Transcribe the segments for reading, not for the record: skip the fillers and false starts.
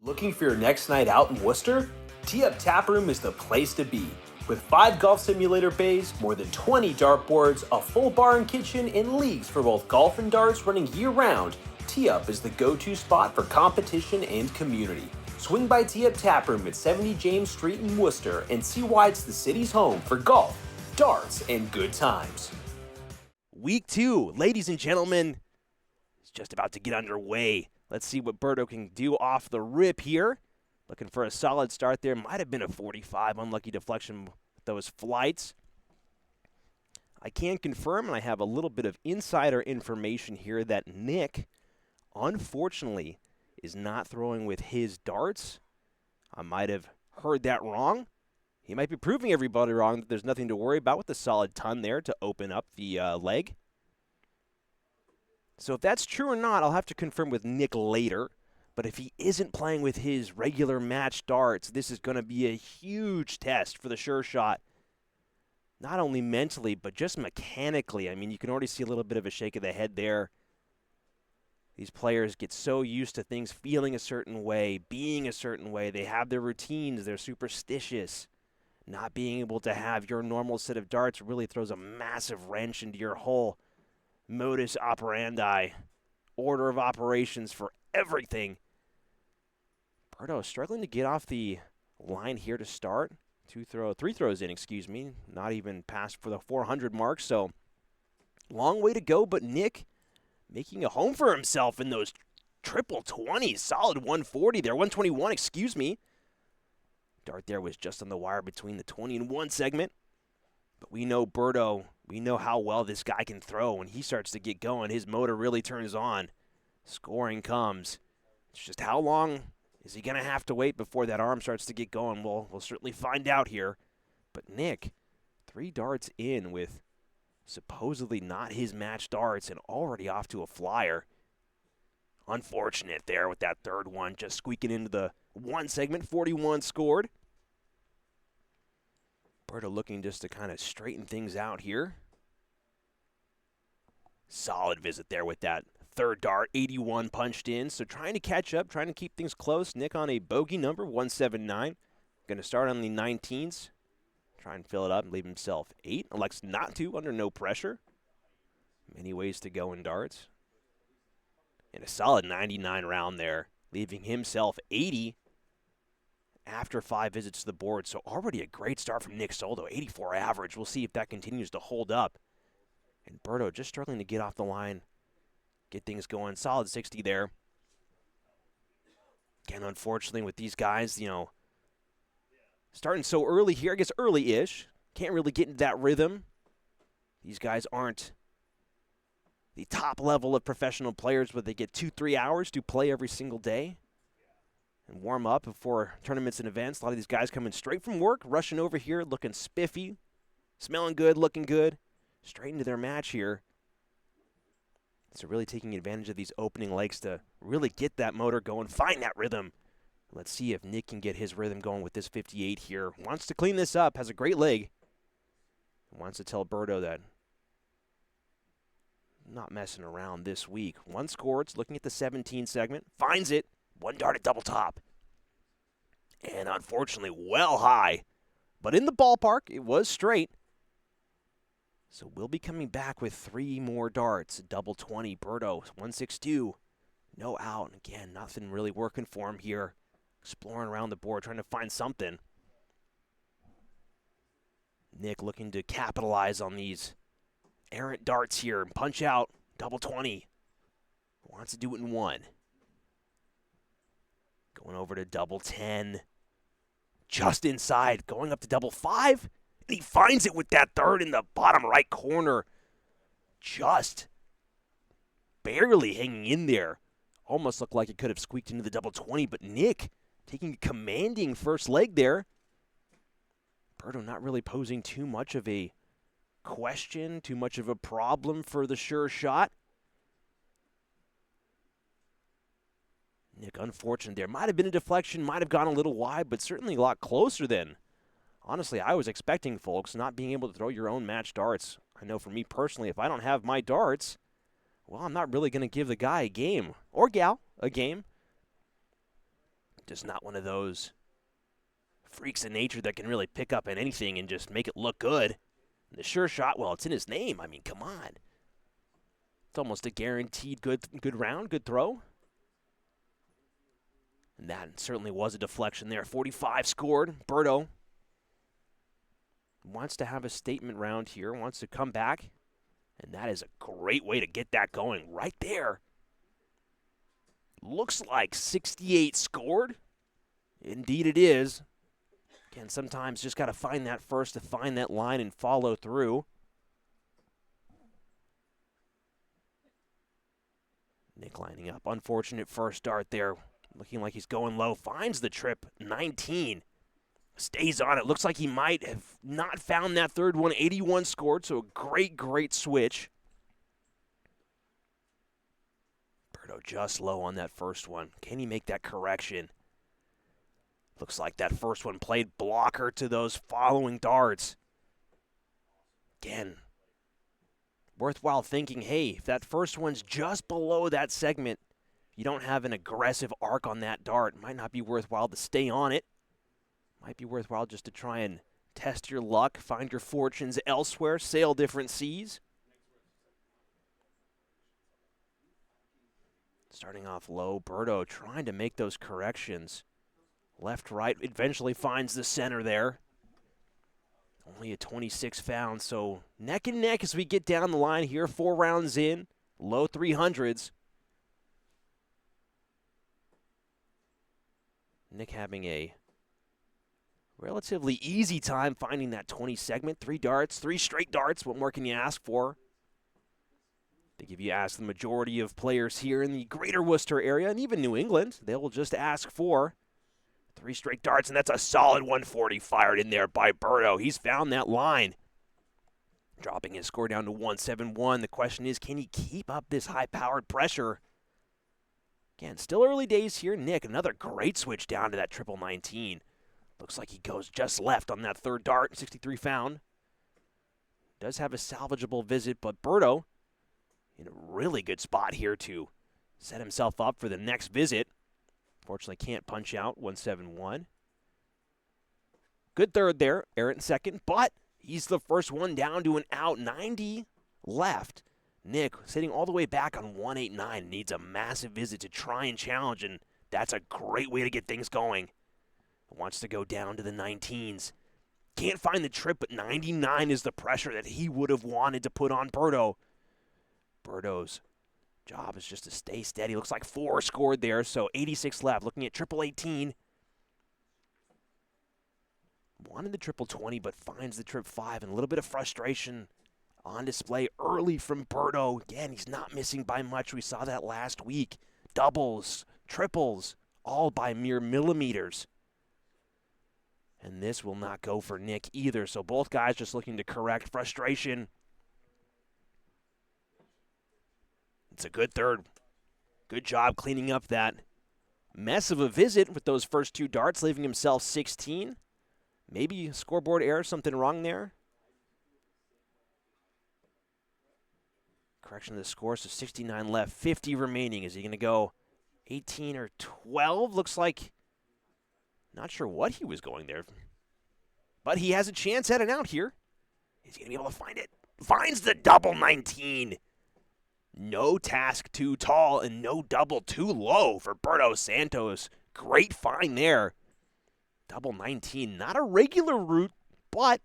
Looking for your next night out in Worcester? Tee Up Tap Room is the place to be. With 5 golf simulator bays, more than 20 dartboards, a full bar and kitchen, and leagues for both golf and darts running year-round, Tee Up is the go-to spot for competition and community. Swing by Tee Up Tap Room at 70 James Street in Worcester and see why it's the city's home for golf, darts, and good times. Week 2, ladies and gentlemen, is just about to get underway. Let's see what Berto can do off the rip here. Looking for a solid start there. Might have been a 45. Unlucky deflection with those flights. I can confirm, and I have a little bit of insider information here, that Nick, unfortunately, is not throwing with his darts. I might have heard that wrong. He might be proving everybody wrong that there's nothing to worry about with a solid ton there to open up the leg. So if that's true or not, I'll have to confirm with Nick later. But if he isn't playing with his regular match darts, this is going to be a huge test for the Sure Shot. Not only mentally, but just mechanically. I mean, you can already see a little bit of a shake of the head there. These players get so used to things feeling a certain way, being a certain way. They have their routines. They're superstitious. Not being able to have your normal set of darts really throws a massive wrench into your whole modus operandi, order of operations for everything. Berto struggling to get off the line here to start. 3 throws in, not even past for the 400 mark, so long way to go, but Nick making a home for himself in those triple 20s. Solid 140 there, 121, Dart there was just on the wire between the 20 and 1 segment. But we know Berto, we know how well this guy can throw. When he starts to get going, his motor really turns on. Scoring comes. It's just how long is he going to have to wait before that arm starts to get going? We'll certainly find out here. But Nick, 3 darts in with supposedly not his match darts and already off to a flyer. Unfortunate there with that third one, just squeaking into the 1 segment. 41 scored. Berto looking just to kind of straighten things out here. Solid visit there with that third dart. 81 punched in, so trying to catch up, trying to keep things close. Nick on a bogey number, 179. Going to start on the 19s. Try and fill it up and leave himself 8. Elects not to, under no pressure. Many ways to go in darts. And a solid 99 round there, leaving himself 80 after 5 visits to the board. So already a great start from Nick Soldo, 84 average. We'll see if that continues to hold up. And Berto just struggling to get off the line, get things going. Solid 60 there. Again, unfortunately, with these guys, starting so early here, I guess early-ish, can't really get into that rhythm. These guys aren't the top level of professional players, but they get 2-3 hours to play every single day and warm up before tournaments and events. A lot of these guys coming straight from work, rushing over here, looking spiffy, smelling good, looking good, straight into their match here. So really taking advantage of these opening legs to really get that motor going, find that rhythm. Let's see if Nick can get his rhythm going with this 58 here. Wants to clean this up, has a great leg. Wants to tell Berto that not messing around this week. 1 scored, looking at the 17 segment, finds it. 1 dart at double top. And unfortunately, well high. But in the ballpark, it was straight. So we'll be coming back with 3 more darts. Double 20, Berto, 162. No out. Again, nothing really working for him here. Exploring around the board, trying to find something. Nick looking to capitalize on these errant darts here and punch out. Double 20. Wants to do it in 1. Going over to double 10. Just inside. Going up to double 5. And he finds it with that third in the bottom right corner. Just barely hanging in there. Almost looked like it could have squeaked into the double 20. But Nick taking a commanding first leg there. Berto not really posing too much of a question, too much of a problem for the Sure Shot. Nick, unfortunate there. Might have been a deflection, might have gone a little wide, but certainly a lot closer than, honestly, I was expecting, folks, not being able to throw your own match darts. I know for me personally, if I don't have my darts, well, I'm not really going to give the guy a game, or gal a game. Just not one of those freaks of nature that can really pick up at anything and just make it look good. And the sure shot, well, it's in his name. I mean, come on. It's almost a guaranteed good round, good throw. And that certainly was a deflection there. 45 scored. Berto wants to have a statement round here, wants to come back. And that is a great way to get that going right there. Looks like 68 scored. Indeed it is. Again, sometimes just got to find that first to find that line and follow through. Nick lining up. Unfortunate first dart there. Looking like he's going low. Finds the trip. 19. Stays on it. Looks like he might have not found that third one. 81 scored, so a great switch. Berto just low on that first one. Can he make that correction? Looks like that first one played blocker to those following darts. Again, worthwhile thinking, hey, if that first one's just below that segment, you don't have an aggressive arc on that dart, it might not be worthwhile to stay on it. Might be worthwhile just to try and test your luck, find your fortunes elsewhere, sail different seas. Starting off low, Berto trying to make those corrections. Left, right, eventually finds the center there. Only a 26 found, so neck and neck as we get down the line here. 4 rounds in, low 300s. Nick having a relatively easy time finding that 20 segment. 3 darts, 3 straight darts. What more can you ask for? I think if you ask the majority of players here in the greater Worcester area, and even New England, they will just ask for 3 straight darts, and that's a solid 140 fired in there by Berto. He's found that line. Dropping his score down to 171. The question is, can he keep up this high-powered pressure? Again, still early days here. Nick, another great switch down to that triple 19. Looks like he goes just left on that third dart. 63 found. Does have a salvageable visit, but Berto in a really good spot here to set himself up for the next visit. Fortunately, can't punch out. 171. Good third there. Errant second, but he's the first one down to an out. 90 left. Nick sitting all the way back on 189. Needs a massive visit to try and challenge, and that's a great way to get things going. Wants to go down to the 19s. Can't find the trip, but 99 is the pressure that he would have wanted to put on Berto. Berto's job is just to stay steady. Looks like 4 scored there, so 86 left. Looking at triple 18. Wanted the triple 20, but finds the trip 5. And a little bit of frustration on display early from Berto. Again, he's not missing by much. We saw that last week. Doubles, triples, all by mere millimeters. And this will not go for Nick either. So both guys just looking to correct frustration. It's a good third. Good job cleaning up that mess of a visit with those first 2 darts, leaving himself 16. Maybe scoreboard error, something wrong there. Correction of the score, so 69 left, 50 remaining. Is he going to go 18 or 12? Looks like, not sure what he was going there. But he has a chance at an out here. Is he going to be able to find it? Finds the double 19. No task too tall and no double too low for Berto Santos. Great find there. Double 19. Not a regular route, but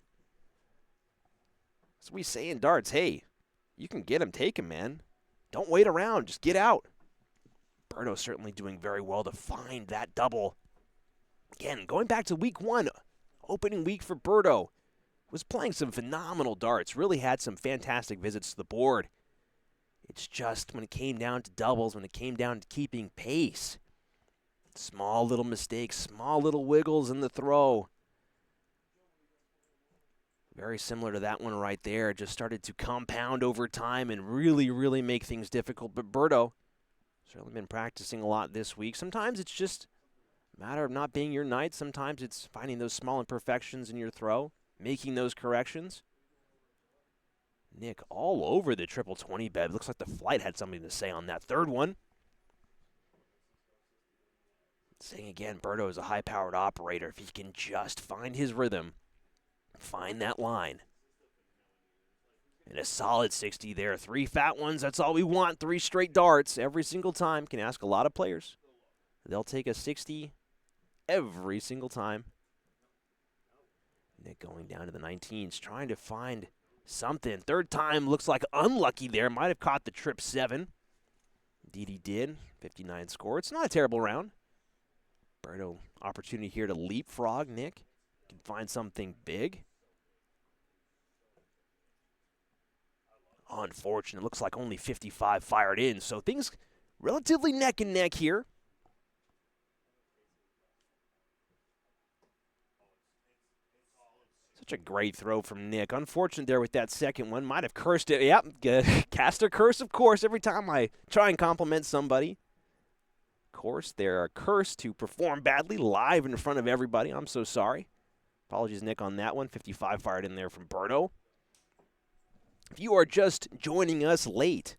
as we say in darts, hey, you can get him, take him, man. Don't wait around. Just get out. Berto certainly doing very well to find that double. Again, going back to week 1, opening week for Berto, was playing some phenomenal darts. Really had some fantastic visits to the board. It's just when it came down to doubles, when it came down to keeping pace, small little mistakes, small little wiggles in the throw. Very similar to that one right there. Just started to compound over time and really make things difficult. But Berto certainly been practicing a lot this week. Sometimes it's just a matter of not being your night. Sometimes it's finding those small imperfections in your throw, making those corrections. Nick all over the triple 20 bed. Looks like the flight had something to say on that third one. Saying again, Berto is a high-powered operator. If he can just find his rhythm, find that line. And a solid 60 there. 3 fat ones, that's all we want. 3 straight darts every single time. Can ask a lot of players. They'll take a 60 every single time. Nick going down to the 19s, trying to find something. Third time looks like unlucky there. Might have caught the trip 7. Indeed he did. 59 score. It's not a terrible round. Berto, opportunity here to leapfrog Nick. Can find something big. Unfortunate. Looks like only 55 fired in, so things relatively neck and neck here. Such a great throw from Nick. Unfortunate there with that second one. Might have cursed it. Yep, cast a curse, of course, every time I try and compliment somebody. Of course, they're cursed to perform badly live in front of everybody. I'm so sorry. Apologies, Nick, on that one. 55 fired in there from Berto. If you are just joining us late,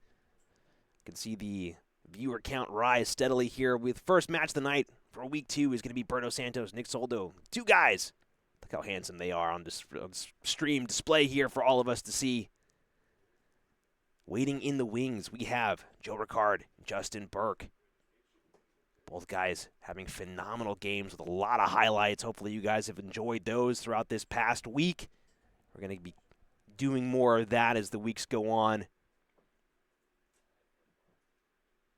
you can see the viewer count rise steadily here with first match of the night for week 2 is going to be Berto Santos, Nick Soldo. 2 guys. Look how handsome they are on this stream display here for all of us to see. Waiting in the wings, we have Joe Ricard, Justin Burke. Both guys having phenomenal games with a lot of highlights. Hopefully you guys have enjoyed those throughout this past week. We're going to be doing more of that as the weeks go on.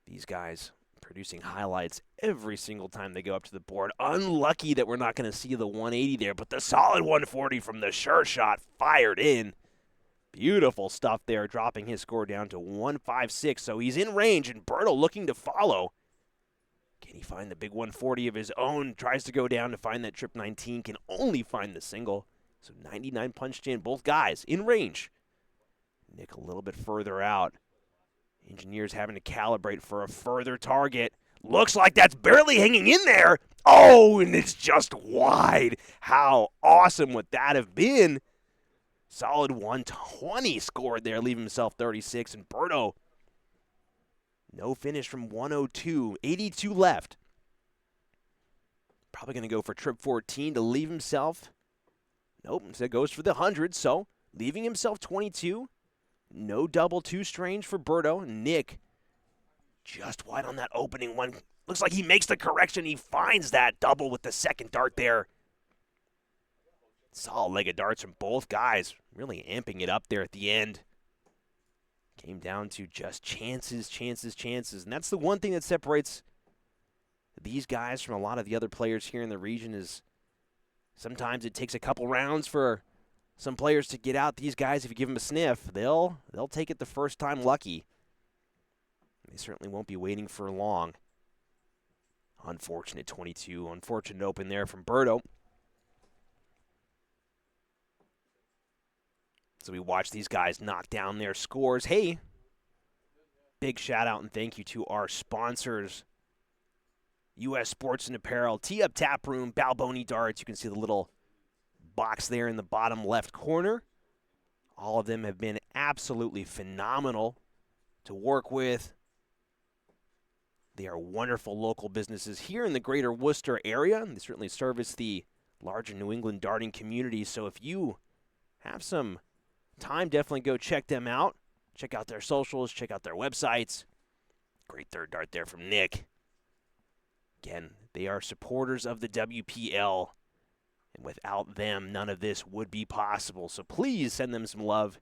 These guys producing highlights every single time they go up to the board. Unlucky that we're not going to see the 180 there, but the solid 140 from the sure shot fired in. Beautiful stuff there, dropping his score down to 156. So he's in range, and Berto looking to follow. Can he find the big 140 of his own? Tries to go down to find that trip 19. Can only find the single. So 99 punched in. Both guys in range. Nick a little bit further out. Engineers having to calibrate for a further target. Looks like that's barely hanging in there. Oh, and it's just wide. How awesome would that have been? Solid 120 scored there, leaving himself 36. And Berto, no finish from 102. 82 left. Probably going to go for trip 14 to leave himself. Nope, instead goes for the 100. So leaving himself 22. No double too strange for Berto. Nick just wide on that opening one. Looks like he makes the correction. He finds that double with the second dart there. Solid leg of darts from both guys. Really amping it up there at the end. Came down to just chances, chances, chances. And that's the one thing that separates these guys from a lot of the other players here in the region is sometimes it takes a couple rounds for some players to get out. These guys, if you give them a sniff, they'll take it the first time lucky. They certainly won't be waiting for long. Unfortunate 22. Unfortunate open there from Berto. So we watch these guys knock down their scores. Hey, big shout out and thank you to our sponsors. U.S. Sports and Apparel, Tee Up Tap Room, Balboni Darts. You can see the little box there in the bottom left corner. All of them have been absolutely phenomenal to work with. They are wonderful local businesses here in the greater Worcester area. They certainly service the larger New England darting community. So if you have some time, definitely go check them out. Check out their socials, check out their websites. Great third dart there from Nick. Again, they are supporters of the WPL. And without them, none of this would be possible. So please send them some love.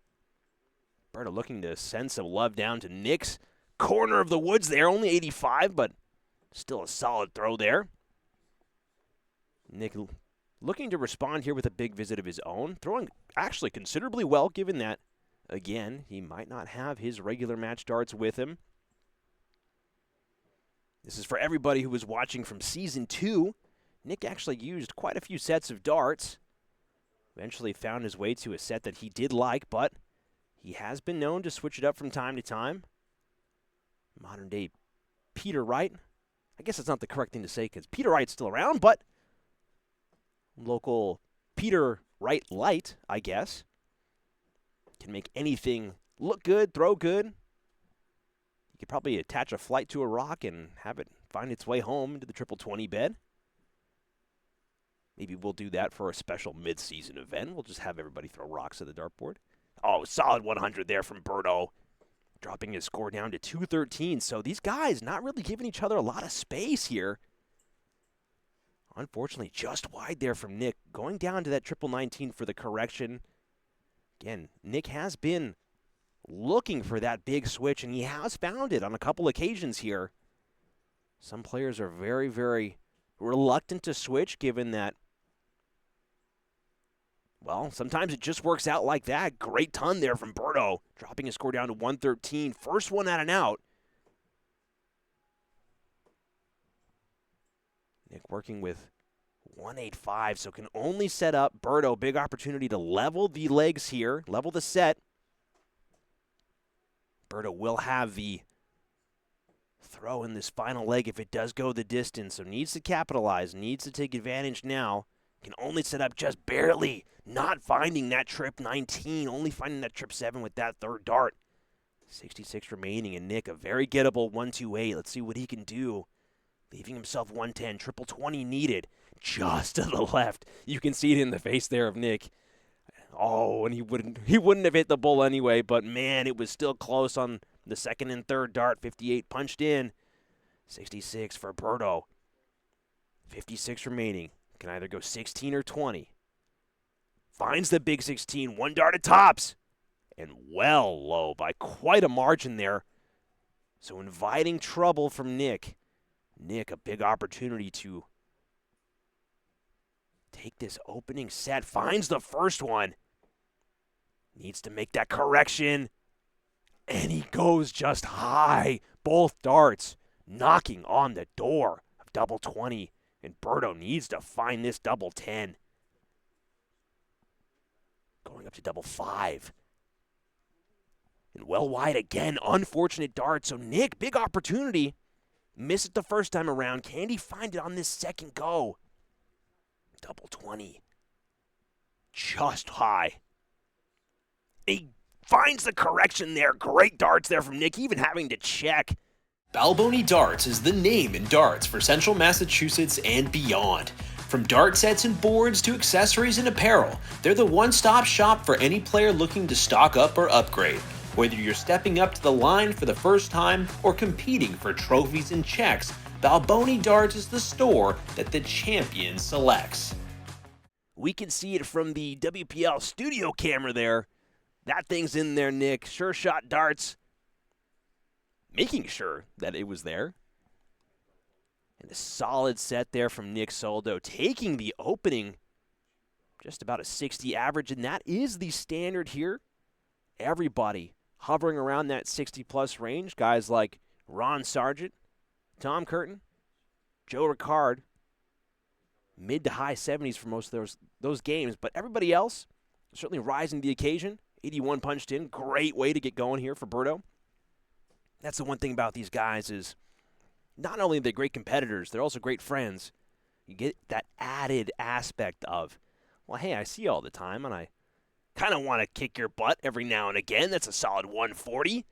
Berto looking to send some love down to Nick's corner of the woods there. Only 85, but still a solid throw there. Nick looking to respond here with a big visit of his own. Throwing actually considerably well, given that, again, he might not have his regular match darts with him. This is for everybody who was watching from Season 2. Nick actually used quite a few sets of darts. Eventually found his way to a set that he did like, but he has been known to switch it up from time to time. Modern day Peter Wright. I guess that's not the correct thing to say because Peter Wright's still around, but local Peter Wright Light, I guess. Can make anything look good, throw good. You could probably attach a flight to a rock and have it find its way home into the triple 20 bed. Maybe we'll do that for a special mid-season event. We'll just have everybody throw rocks at the dartboard. Oh, solid 100 there from Berto, dropping his score down to 213. So these guys not really giving each other a lot of space here. Unfortunately, just wide there from Nick, going down to that triple 19 for the correction. Again, Nick has been looking for that big switch, and he has found it on a couple occasions here. Some players are very, very reluctant to switch, given that, well, sometimes it just works out like that. Great ton there from Berto, dropping his score down to 113. First one out and out. Nick working with 185, so can only set up Berto. Big opportunity to level the legs here, level the set. Berto will have the throw in this final leg if it does go the distance, so needs to capitalize, needs to take advantage now. Can only set up just barely, not finding that trip 19, only finding that trip 7 with that third dart. 66 remaining, and Nick, a very gettable 128. Let's see what he can do. Leaving himself 110, triple 20 needed. Just to the left. You can see it in the face there of Nick. Oh, and he wouldn't have hit the bull anyway, but man, it was still close on the second and third dart. 58 punched in. 66 for Berto. 56 remaining. Can either go 16 or 20. Finds the big 16. One dart at tops. And well low by quite a margin there. So inviting trouble from Nick. Nick, a big opportunity to take this opening set. Finds the first one. Needs to make that correction. And he goes just high. Both darts knocking on the door of double 20. And Berto needs to find this double 10. Going up to double 5. And well wide again. Unfortunate dart. So Nick, big opportunity. Missed it the first time around. Can he find it on this second go? Double 20. Just high. He finds the correction there. Great darts there from Nick, even having to check. Balboni Darts is the name in darts for Central Massachusetts and beyond. From dart sets and boards to accessories and apparel, they're the one-stop shop for any player looking to stock up or upgrade. Whether you're stepping up to the line for the first time or competing for trophies and checks, Balboni Darts is the store that the champion selects. We can see it from the WPL studio camera there. That thing's in there, Nick. Sure shot darts. Making sure that it was there. And a solid set there from Nick Soldo, taking the opening just about a 60 average, and that is the standard here. Everybody hovering around that 60-plus range. Guys like Ron Sargent, Tom Curtin, Joe Ricard, mid to high 70s for most of those games. But everybody else certainly rising to the occasion. 81 punched in. Great way to get going here for Berto. That's the one thing about these guys is not only are they great competitors, they're also great friends. You get that added aspect of, well, hey, I see you all the time, and I kind of want to kick your butt every now and again. That's a solid 140.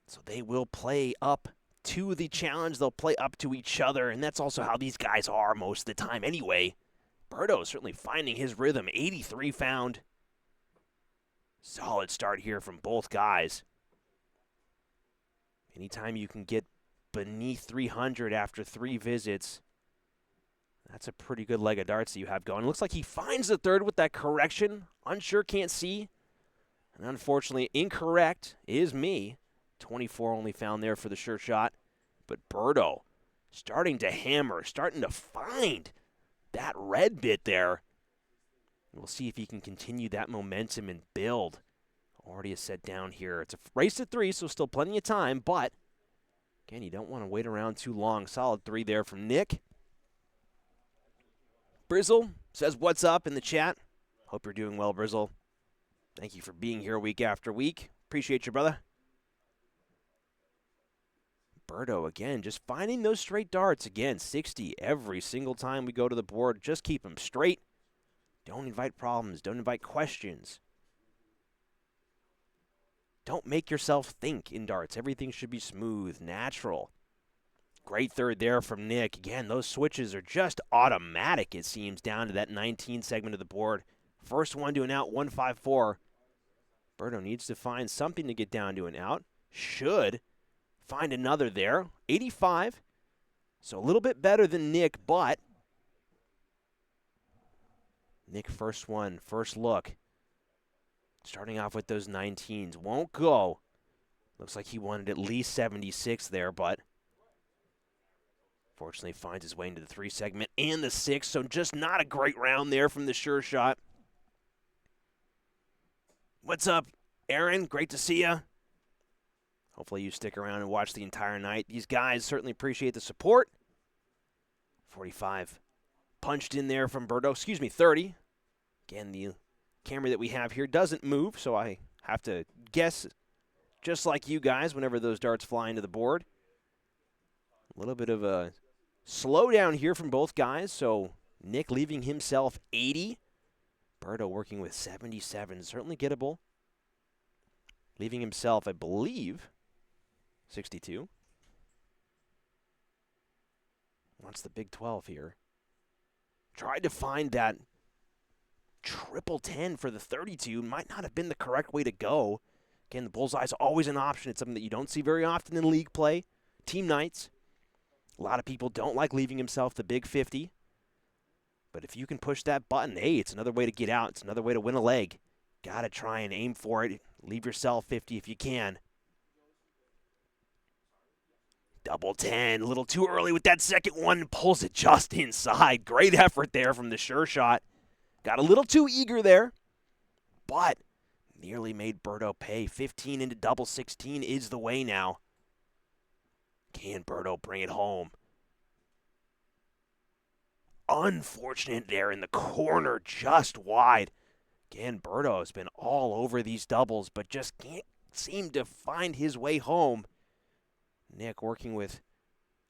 So they will play up to the challenge. They'll play up to each other, and that's also how these guys are most of the time anyway. Berto is certainly finding his rhythm. 83 found. Solid start here from both guys. Anytime you can get beneath 300 after 3 visits, that's a pretty good leg of darts that you have going. Looks like he finds the third with that correction. Unsure, can't see. And unfortunately, incorrect is me. 24 only found there for the sure shot. But Berto starting to hammer, starting to find that red bit there. We'll see if he can continue that momentum and build. Already a set down here. It's a race to 3, so still plenty of time. But, again, you don't want to wait around too long. Solid 3 there from Nick. Brizzle says, what's up in the chat? Hope you're doing well, Brizzle. Thank you for being here week after week. Appreciate you, brother. Berto, again, just finding those straight darts. Again, 60 every single time we go to the board. Just keep them straight. Don't invite problems. Don't invite questions. Don't make yourself think in darts. Everything should be smooth, natural. Great third there from Nick. Again, those switches are just automatic, it seems, down to that 19 segment of the board. First one to an out, 154. Berto needs to find something to get down to an out. Should find another there. 85. So a little bit better than Nick, but Nick, first one, first look. Starting off with those 19s. Won't go. Looks like he wanted at least 76 there, but fortunately finds his way into the 3 segment and the 6, so just not a great round there from the sure shot. What's up, Aaron? Great to see you. Hopefully you stick around and watch the entire night. These guys certainly appreciate the support. 45 punched in there from Berto. 30. Again, the camera that we have here doesn't move, so I have to guess just like you guys whenever those darts fly into the board. A little bit of a slowdown here from both guys, so Nick leaving himself 80. Berto working with 77, certainly gettable. Leaving himself, I believe, 62. Wants the Big 12 here. Tried to find that triple 10 for the 32. Might not have been the correct way to go. Again, the bullseye's always an option. It's something that you don't see very often in league play. Team nights. A lot of people don't like leaving himself the Big 50. But if you can push that button, hey, it's another way to get out. It's another way to win a leg. Got to try and aim for it. Leave yourself 50 if you can. Double 10. A little too early with that second one. Pulls it just inside. Great effort there from the sure shot. Got a little too eager there. But nearly made Berto pay. 15 into double 16 is the way now. Can Berto bring it home? Unfortunate there in the corner, just wide. Again, Berto has been all over these doubles, but just can't seem to find his way home. Nick working with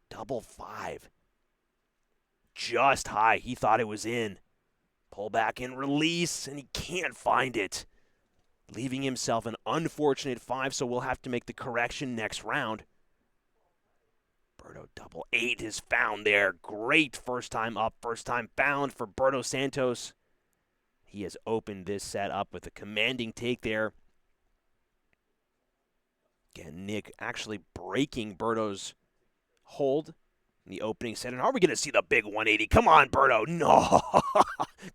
double 5. Just high. He thought it was in. Pull back and release, and he can't find it. Leaving himself an unfortunate 5, so we'll have to make the correction next round. Berto double 8 is found there. Great first time up, first time found for Berto Santos. He has opened this set up with a commanding take there. Again, Nick actually breaking Berto's hold in the opening set. And are we going to see the big 180? Come on, Berto. No.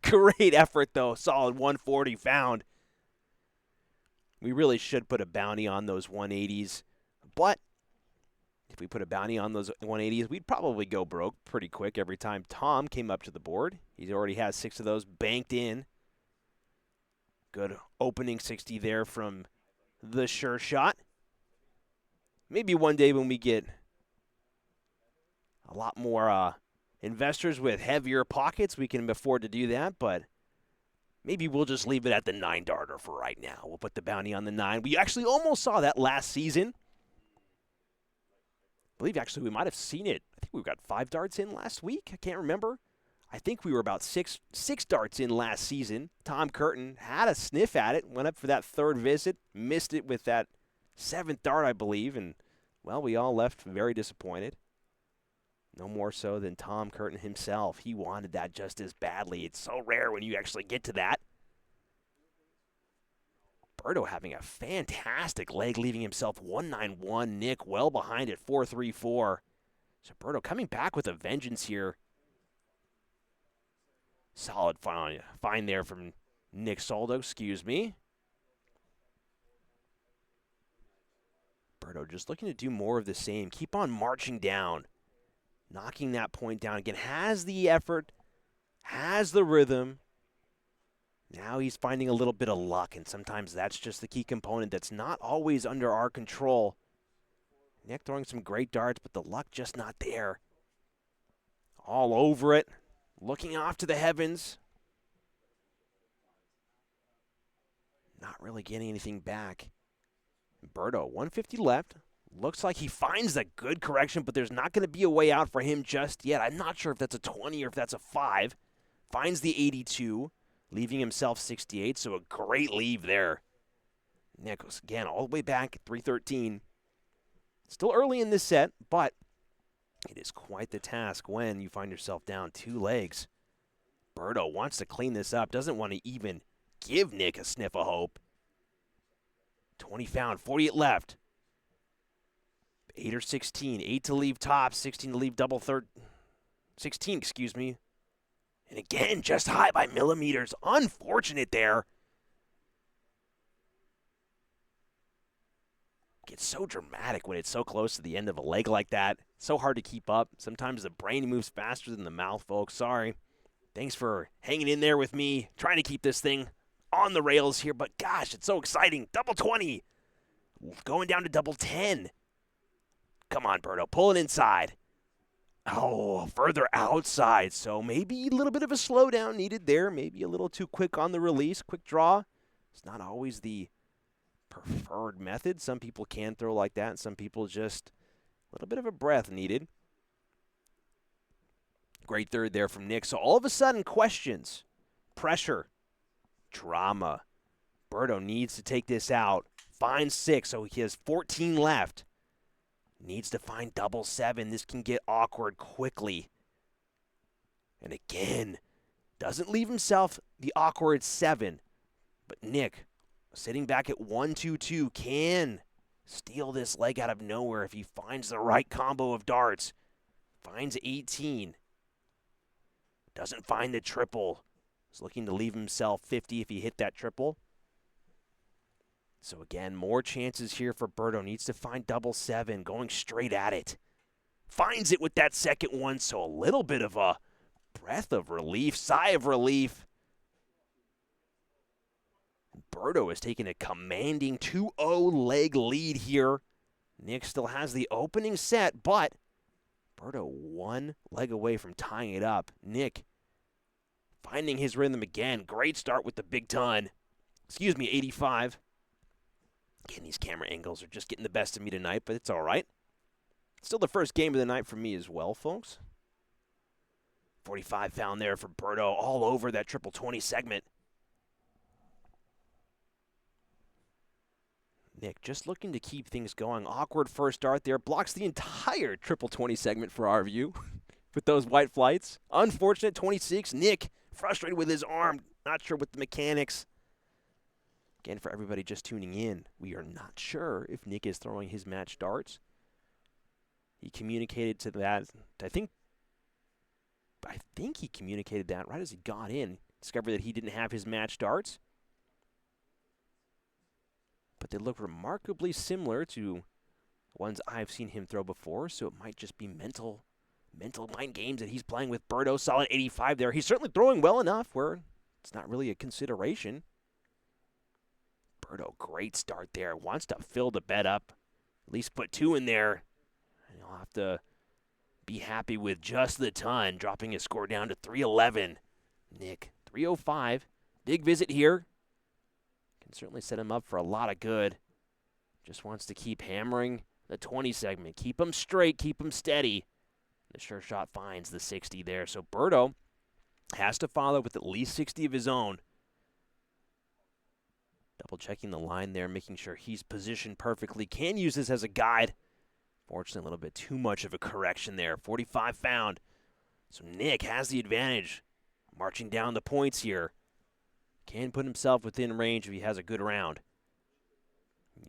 Great effort, though. Solid 140 found. We really should put a bounty on those 180s. But if we put a bounty on those 180s, we'd probably go broke pretty quick every time Tom came up to the board. He already has 6 of those banked in. Good opening 60 there from the sure shot. Maybe one day when we get a lot more investors with heavier pockets, we can afford to do that, but maybe we'll just leave it at the 9-darter for right now. We'll put the bounty on the 9. We actually almost saw that last season. I believe actually we might have seen it. I think we got 5 darts in last week. I can't remember. I think we were about six darts in last season. Tom Curtin had a sniff at it, went up for that 3rd visit, missed it with that 7th dart, I believe, and, well, we all left very disappointed. No more so than Tom Curtin himself. He wanted that just as badly. It's so rare when you actually get to that. Berto having a fantastic leg, leaving himself 191. Nick well behind at 434. So Berto coming back with a vengeance here. Solid find there from Nick Soldo, excuse me. Berto just looking to do more of the same. Keep on marching down. Knocking that point down again. Has the effort. Has the rhythm. Now he's finding a little bit of luck, and sometimes that's just the key component that's not always under our control. Nick throwing some great darts, but the luck just not there. All over it. Looking off to the heavens. Not really getting anything back. Berto, 150 left. Looks like he finds a good correction, but there's not going to be a way out for him just yet. I'm not sure if that's a 20 or if that's a 5. Finds the 82, leaving himself 68, so a great leave there. Nick was, again, all the way back at 313. Still early in this set, but it is quite the task when you find yourself down 2 legs. Berto wants to clean this up, doesn't want to even give Nick a sniff of hope. 20 found, 48 left. 8 or 16, 8 to leave top, 16 to leave double third. 16, excuse me. And again, just high by millimeters. Unfortunate there. It's so dramatic when it's so close to the end of a leg like that. So hard to keep up. Sometimes the brain moves faster than the mouth, folks. Sorry. Thanks for hanging in there with me, trying to keep this thing on the rails here. But gosh, it's so exciting. Double 20. Going down to double 10. Come on, Berto. Pull it inside. Oh, further outside. So maybe a little bit of a slowdown needed there. Maybe a little too quick on the release. Quick draw. It's not always the preferred method. Some people can throw like that, and some people just a little bit of a breath needed. Great third there from Nick. So all of a sudden, questions, pressure, drama. Berto needs to take this out. Finds 6, so he has 14 left. Needs to find double 7. This can get awkward quickly. And again, doesn't leave himself the awkward 7. But Nick, sitting back at 1-2-2, can steal this leg out of nowhere if he finds the right combo of darts. Finds 18. Doesn't find the triple. He's looking to leave himself 50 if he hit that triple. So again, more chances here for Berto. Needs to find double 7, going straight at it. Finds it with that second one, so a little bit of a breath of relief, sigh of relief. Berto has taken a commanding 2-0 leg lead here. Nick still has the opening set, but Berto 1 leg away from tying it up. Nick finding his rhythm again. Great start with the big ton. 85. Again, these camera angles are just getting the best of me tonight, but it's all right. Still the first game of the night for me as well, folks. 45 found there for Berto, all over that triple 20 segment. Nick just looking to keep things going. Awkward first start there. Blocks the entire triple 20 segment for our view with those white flights. Unfortunate 26. Nick frustrated with his arm. Not sure with the mechanics. Again, for everybody just tuning in, we are not sure if Nick is throwing his match darts. He communicated to that. I think he communicated that right as he got in. Discovered that he didn't have his match darts. But they look remarkably similar to ones I've seen him throw before, so it might just be mental mind games that he's playing with Berto. Solid 85 there. He's certainly throwing well enough where it's not really a consideration. Berto, great start there. Wants to fill the bet up. At least put 2 in there. And he'll have to be happy with just the ton, dropping his score down to 311. Nick, 305. Big visit here. Can certainly set him up for a lot of good. Just wants to keep hammering the 20 segment. Keep him straight, keep him steady. The sure shot finds the 60 there. So Berto has to follow with at least 60 of his own. Double checking the line there, making sure he's positioned perfectly. Can use this as a guide. Fortunately, a little bit too much of a correction there. 45 found. So Nick has the advantage. Marching down the points here. Can put himself within range if he has a good round.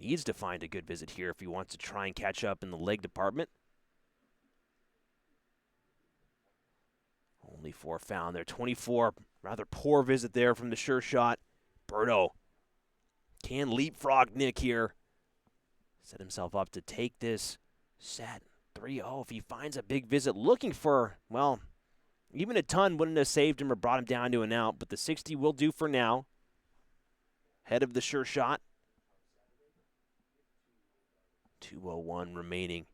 Needs to find a good visit here if he wants to try and catch up in the leg department. Only 4 found there. 24, rather poor visit there from the sure shot. Berto can leapfrog Nick here. Set himself up to take this set 3-0. If he finds a big visit looking for, well, even a ton wouldn't have saved him or brought him down to an out, but the 60 will do for now. Head of the sure shot. 201 remaining.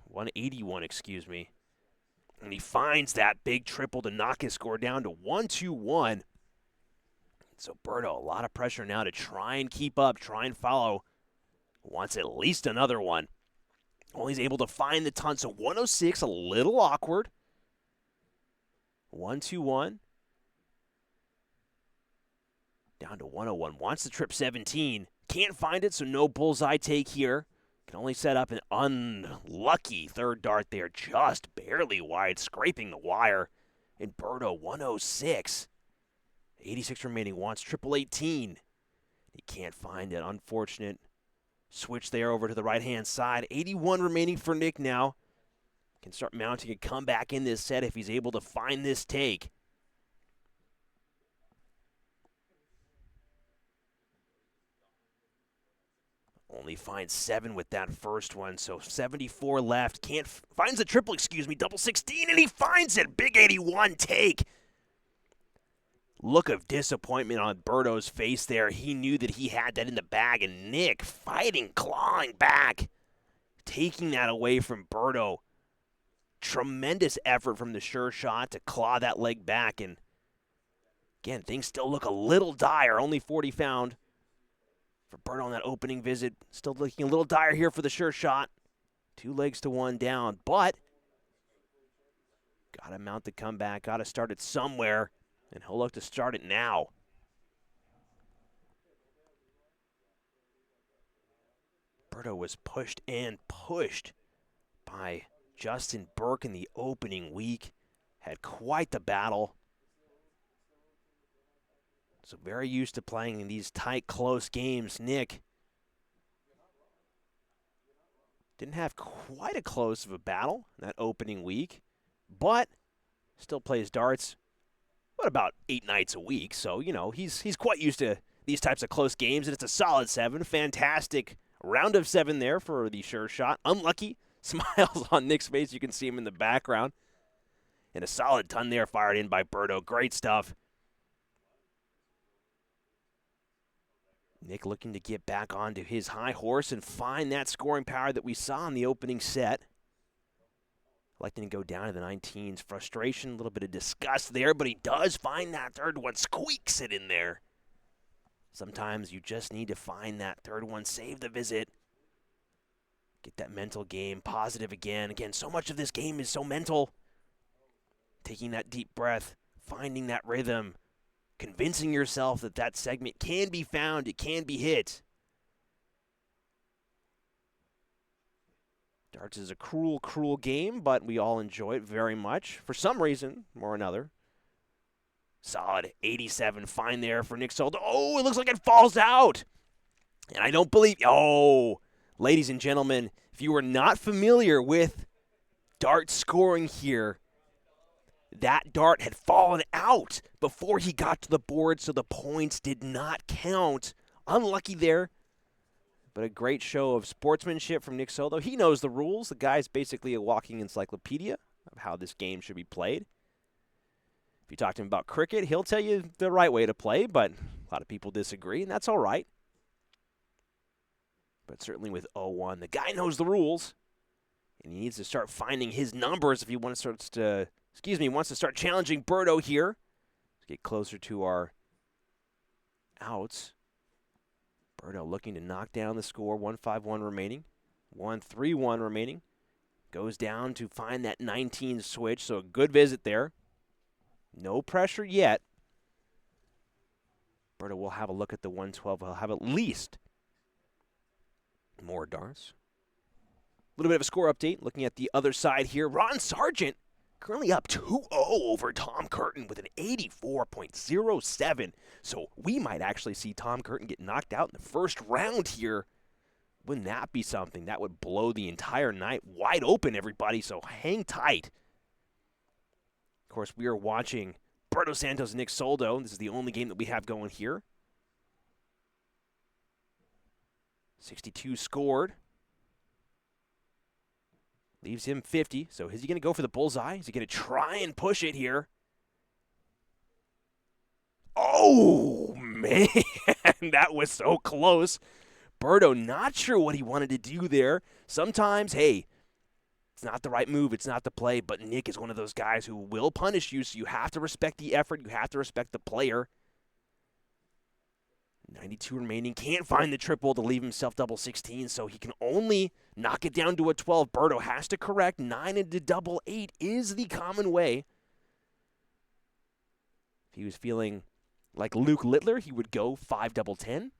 181, excuse me. And he finds that big triple to knock his score down to 121. So Berto, a lot of pressure now to try and keep up, try and follow. Wants at least another one. Only he's able to find the ton. So 106, a little awkward. 121. Down to 101. Wants the trip 17. Can't find it, so no bullseye take here. Can only set up an unlucky third dart there, just barely wide, scraping the wire. And Berto, 106. 86 remaining, wants triple 18. He can't find it. Unfortunate switch there over to the right-hand side. 81 remaining for Nick now. Can start mounting a comeback in this set if he's able to find this take. Only finds 7 with that first one, so 74 left. Finds the triple, double 16, and he finds it. Big 81 take. Look of disappointment on Berto's face there. He knew that he had that in the bag, and Nick fighting, clawing back, taking that away from Berto. Tremendous effort from the sure shot to claw that leg back, and again, things still look a little dire. Only 40 found for Berto on that opening visit. Still looking a little dire here for the sure shot. 2 legs to 1 down, but got to mount the comeback, got to start it somewhere, and he'll look to start it now. Berto was pushed and pushed by Justin Burke in the opening week. Had quite the battle. So very used to playing in these tight, close games. Nick didn't have quite a close of a battle in that opening week, but still plays darts, about 8 nights a week. So, you know, he's quite used to these types of close games, and it's a solid 7. Fantastic round of 7 there for the sure shot. Unlucky. Smiles on Nick's face. You can see him in the background. And a solid ton there fired in by Berto. Great stuff. Nick looking to get back onto his high horse and find that scoring power that we saw in the opening set. Electing to go down to the 19s. Frustration, a little bit of disgust there, but he does find that third one. Squeaks it in there. Sometimes you just need to find that third one. Save the visit. Get that mental game positive again. Again, so much of this game is so mental. Taking that deep breath, finding that rhythm, convincing yourself that that segment can be found, it can be hit. Darts is a cruel, cruel game, but we all enjoy it very much. For some reason or another. Solid 87 fine there for Nick Soldo. Oh, it looks like it falls out. And I don't believe... Oh, ladies and gentlemen, if you were not familiar with dart scoring here, that dart had fallen out before he got to the board, so the points did not count. Unlucky there, but a great show of sportsmanship from Nick Soldo. He knows the rules. The guy's basically a walking encyclopedia of how this game should be played. If you talk to him about cricket, he'll tell you the right way to play, but a lot of people disagree, and that's all right. But certainly with 0-1, the guy knows the rules, and he needs to start finding his numbers if he wants to start challenging Berto here. Let's get closer to our outs. Berto looking to knock down the score. 1-5-1 remaining. 1-3-1 remaining. Goes down to find that 19 switch, so a good visit there. No pressure yet. Berto will have a look at the 112. He'll have at least more darts. A little bit of a score update. Looking at the other side here. Ron Sargent currently up 2-0 over Tom Curtin with an 84.07. So we might actually see Tom Curtin get knocked out in the first round here. Wouldn't that be something? That would blow the entire night wide open, everybody. So hang tight. Of course, we are watching Berto Santos and Nick Soldo. This is the only game that we have going here. 62 scored. Leaves him 50. So is he going to go for the bullseye? Is he going to try and push it here? Oh, man. That was so close. Berto not sure what he wanted to do there. Sometimes, hey, it's not the right move. It's not the play. But Nick is one of those guys who will punish you, so you have to respect the effort. You have to respect the player. 92 remaining. Can't find the triple to leave himself double 16, so he can only knock it down to a 12. Berto has to correct. 9 into double 8 is the common way. If he was feeling Like Luke Littler, he would go 5-10.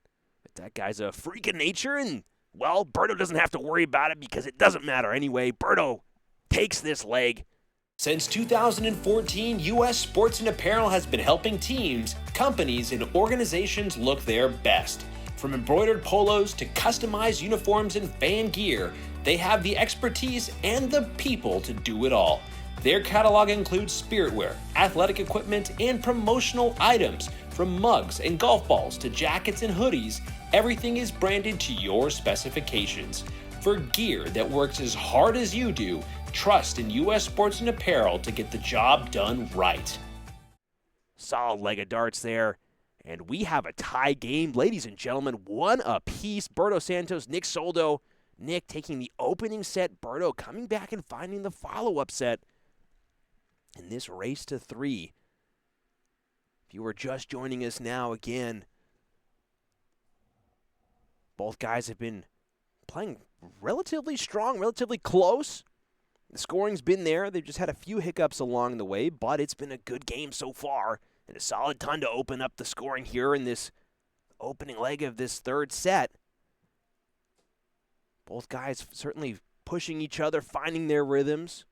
But that guy's a freak of nature, and, well, Berto doesn't have to worry about it because it doesn't matter anyway. Berto takes this leg. Since 2014, U.S. Sports and Apparel has been helping teams, companies, and organizations look their best. From embroidered polos to customized uniforms and fan gear, they have the expertise and the people to do it all. Their catalog includes spirit wear, athletic equipment, and promotional items. From mugs and golf balls to jackets and hoodies, everything is branded to your specifications. For gear that works as hard as you do, trust in U.S. Sports and Apparel to get the job done right. Solid leg of darts there. And we have a tie game. Ladies and gentlemen, one apiece. Berto Santos, Nick Soldo. Nick taking the opening set. Berto coming back and finding the follow-up set. In this race to 3. If you were just joining us now, again, both guys have been playing relatively strong, relatively close. The scoring's been there. They've just had a few hiccups along the way, but it's been a good game so far. And a solid ton to open up the scoring here in this opening leg of this third set. Both guys certainly pushing each other, finding their rhythms.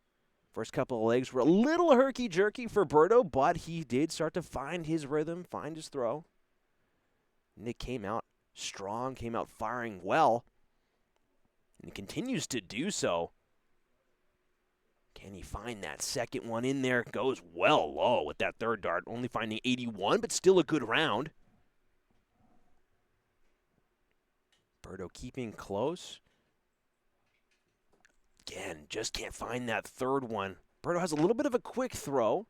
First couple of legs were a little herky-jerky for Berto, but he did start to find his rhythm, find his throw. Nick came out strong, came out firing well, and he continues to do so. Can he find that second one in there? Goes well low with that third dart, only finding 81, but still a good round. Berto keeping close. Again, just can't find that third one. Berto has a little bit of a quick throw.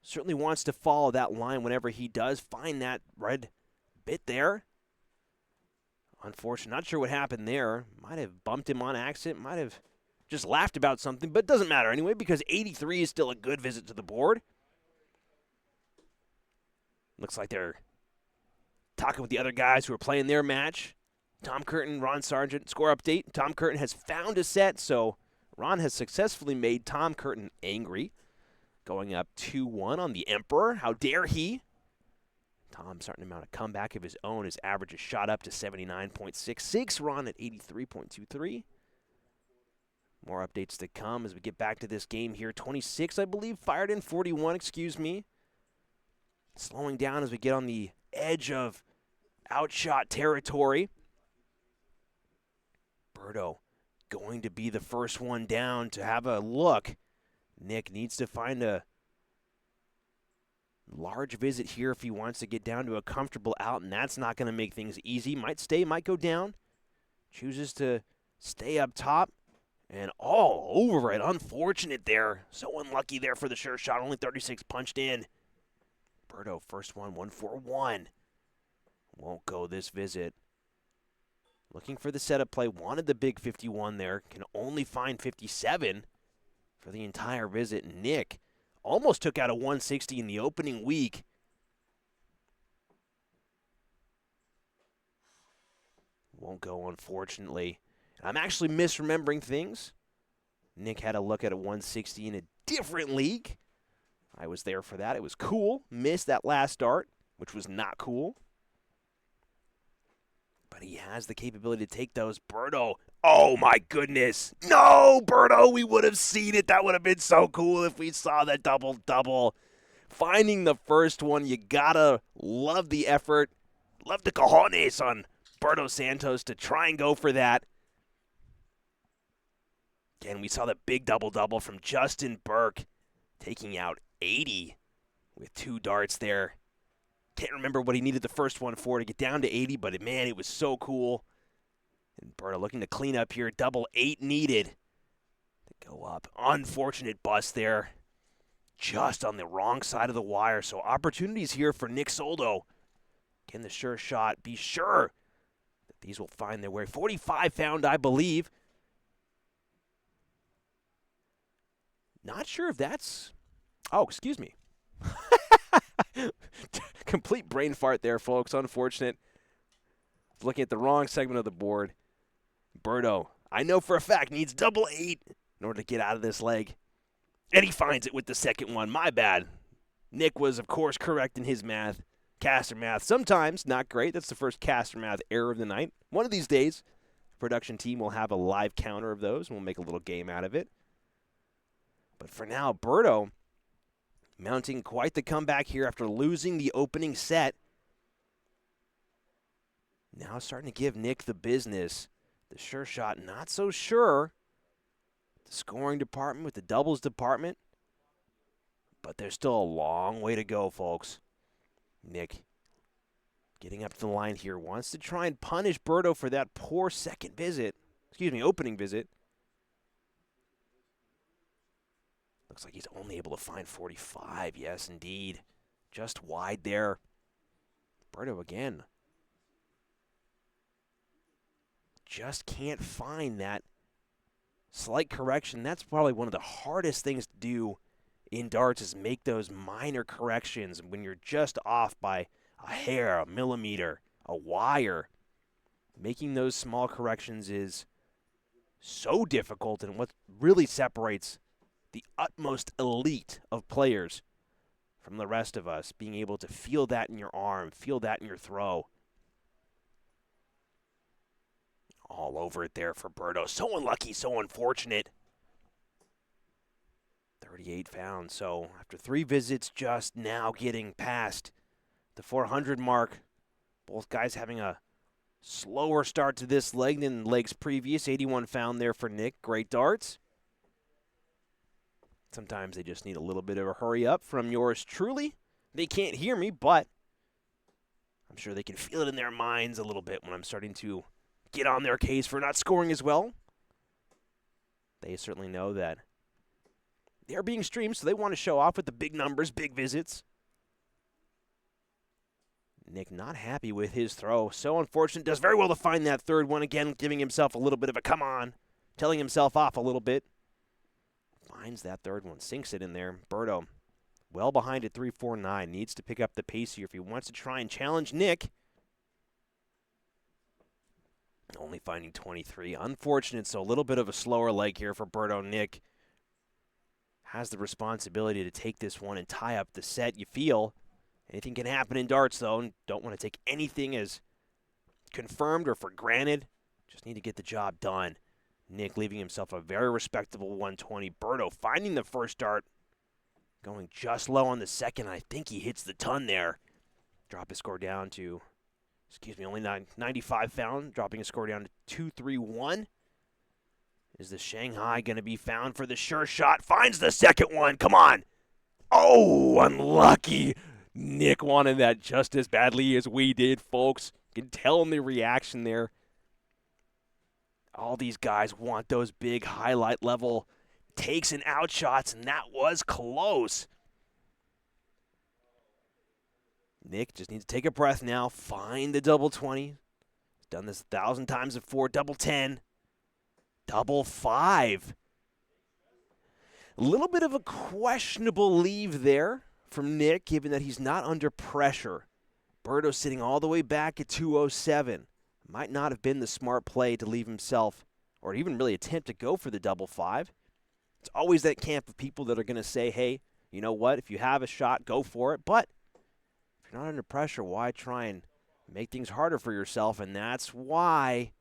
Certainly wants to follow that line whenever he does find that red bit there. Unfortunate. Not sure what happened there. Might have bumped him on accident. Might have just laughed about something, but it doesn't matter anyway because 83 is still a good visit to the board. Looks like they're talking with the other guys who are playing their match. Tom Curtin, Ron Sargent, score update. Tom Curtin has found a set, so Ron has successfully made Tom Curtin angry. Going up 2-1 on the Emperor. How dare he? Tom starting to mount a comeback of his own. His average is shot up to 79.66. Ron at 83.23. More updates to come as we get back to this game here. 26, I believe, fired in. 41, excuse me. Slowing down as we get on the edge of outshot territory. Berto going to be the first one down to have a look. Nick needs to find a large visit here if he wants to get down to a comfortable out, and that's not going to make things easy. Might stay, might go down. Chooses to stay up top. And all over it. Unfortunate there. So unlucky there for the sure shot. Only 36 punched in. Berto, first one, 1-4-1. Won't go this visit. Looking for the setup play. Wanted the big 51 there. Can only find 57 for the entire visit. Nick almost took out a 160 in the opening week. Won't go, unfortunately. I'm actually misremembering things. Nick had a look at a 160 in a different league. I was there for that. It was cool. Missed that last dart, which was not cool. But he has the capability to take those. Berto. Oh, my goodness. No, Berto, we would have seen it. That would have been so cool if we saw that double-double. Finding the first one, you gotta love the effort. Love the cojones on Berto Santos to try and go for that. Again, we saw the big double-double from Justin Burke, taking out 80 with 2 darts there. Can't remember what he needed the first one for to get down to 80, but man, it was so cool. And Berto looking to clean up here. Double 8 needed to go up. Unfortunate bust there. Just on the wrong side of the wire. So opportunities here for Nick Soldo. Again, the sure shot. Be sure that these will find their way. 45 found, I believe. Not sure if that's... Oh, excuse me. Complete brain fart there, folks. Unfortunate. Looking at the wrong segment of the board. Berto, I know for a fact, needs double 8 in order to get out of this leg. And he finds it with the second one. My bad. Nick was, of course, correct in his math. caster math. Sometimes not great. That's the first caster math error of the night. One of these days, production team will have a live counter of those, and we'll make a little game out of it. But for now, Berto mounting quite the comeback here after losing the opening set. Now starting to give Nick the business. The sure shot, not so sure. The scoring department with the doubles department. But there's still a long way to go, folks. Nick getting up to the line here. Wants to try and punish Berto for that poor opening visit. Looks like he's only able to find 45. Yes, indeed. Just wide there. Berto again. Just can't find that slight correction. That's probably one of the hardest things to do in darts is make those minor corrections when you're just off by a hair, a millimeter, a wire. Making those small corrections is so difficult, and what really separates the utmost elite of players from the rest of us, being able to feel that in your arm, feel that in your throw. All over it there for Berto. So unlucky, so unfortunate. 38 found. So after 3 visits, just now getting past the 400 mark. Both guys having a slower start to this leg than legs previous. 81 found there for Nick. Great darts. Sometimes they just need a little bit of a hurry up from yours truly. They can't hear me, but I'm sure they can feel it in their minds a little bit when I'm starting to get on their case for not scoring as well. They certainly know that they're being streamed, so they want to show off with the big numbers, big visits. Nick not happy with his throw. So unfortunate. Does very well to find that third one again, giving himself a little bit of a come on, telling himself off a little bit. Finds that third one, sinks it in there. Berto well behind at 3-4-9. Needs to pick up the pace here if he wants to try and challenge Nick. Only finding 23. Unfortunate, so a little bit of a slower leg here for Berto. Nick has the responsibility to take this one and tie up the set. You feel anything can happen in darts, though, and don't want to take anything as confirmed or for granted. Just need to get the job done. Nick leaving himself a very respectable 120. Berto finding the first dart, going just low on the second. I think he hits the ton there. Drop his score down to, only 95 found, dropping his score down to 231. Is the Shanghai going to be found for the sure shot? Finds the second one. Come on. Oh, unlucky. Nick wanted that just as badly as we did, folks. You can tell in the reaction there. All these guys want those big highlight level takes and out shots, and that was close. Nick just needs to take a breath now. Find the double 20. Done this 1,000 times before. Double 10. Double 5. A little bit of a questionable leave there from Nick, given that he's not under pressure. Berto sitting all the way back at 207. Might not have been the smart play to leave himself, or even really attempt to go for the double 5. It's always that camp of people that are going to say, hey, you know what, if you have a shot, go for it. But if you're not under pressure, why try and make things harder for yourself? And that's why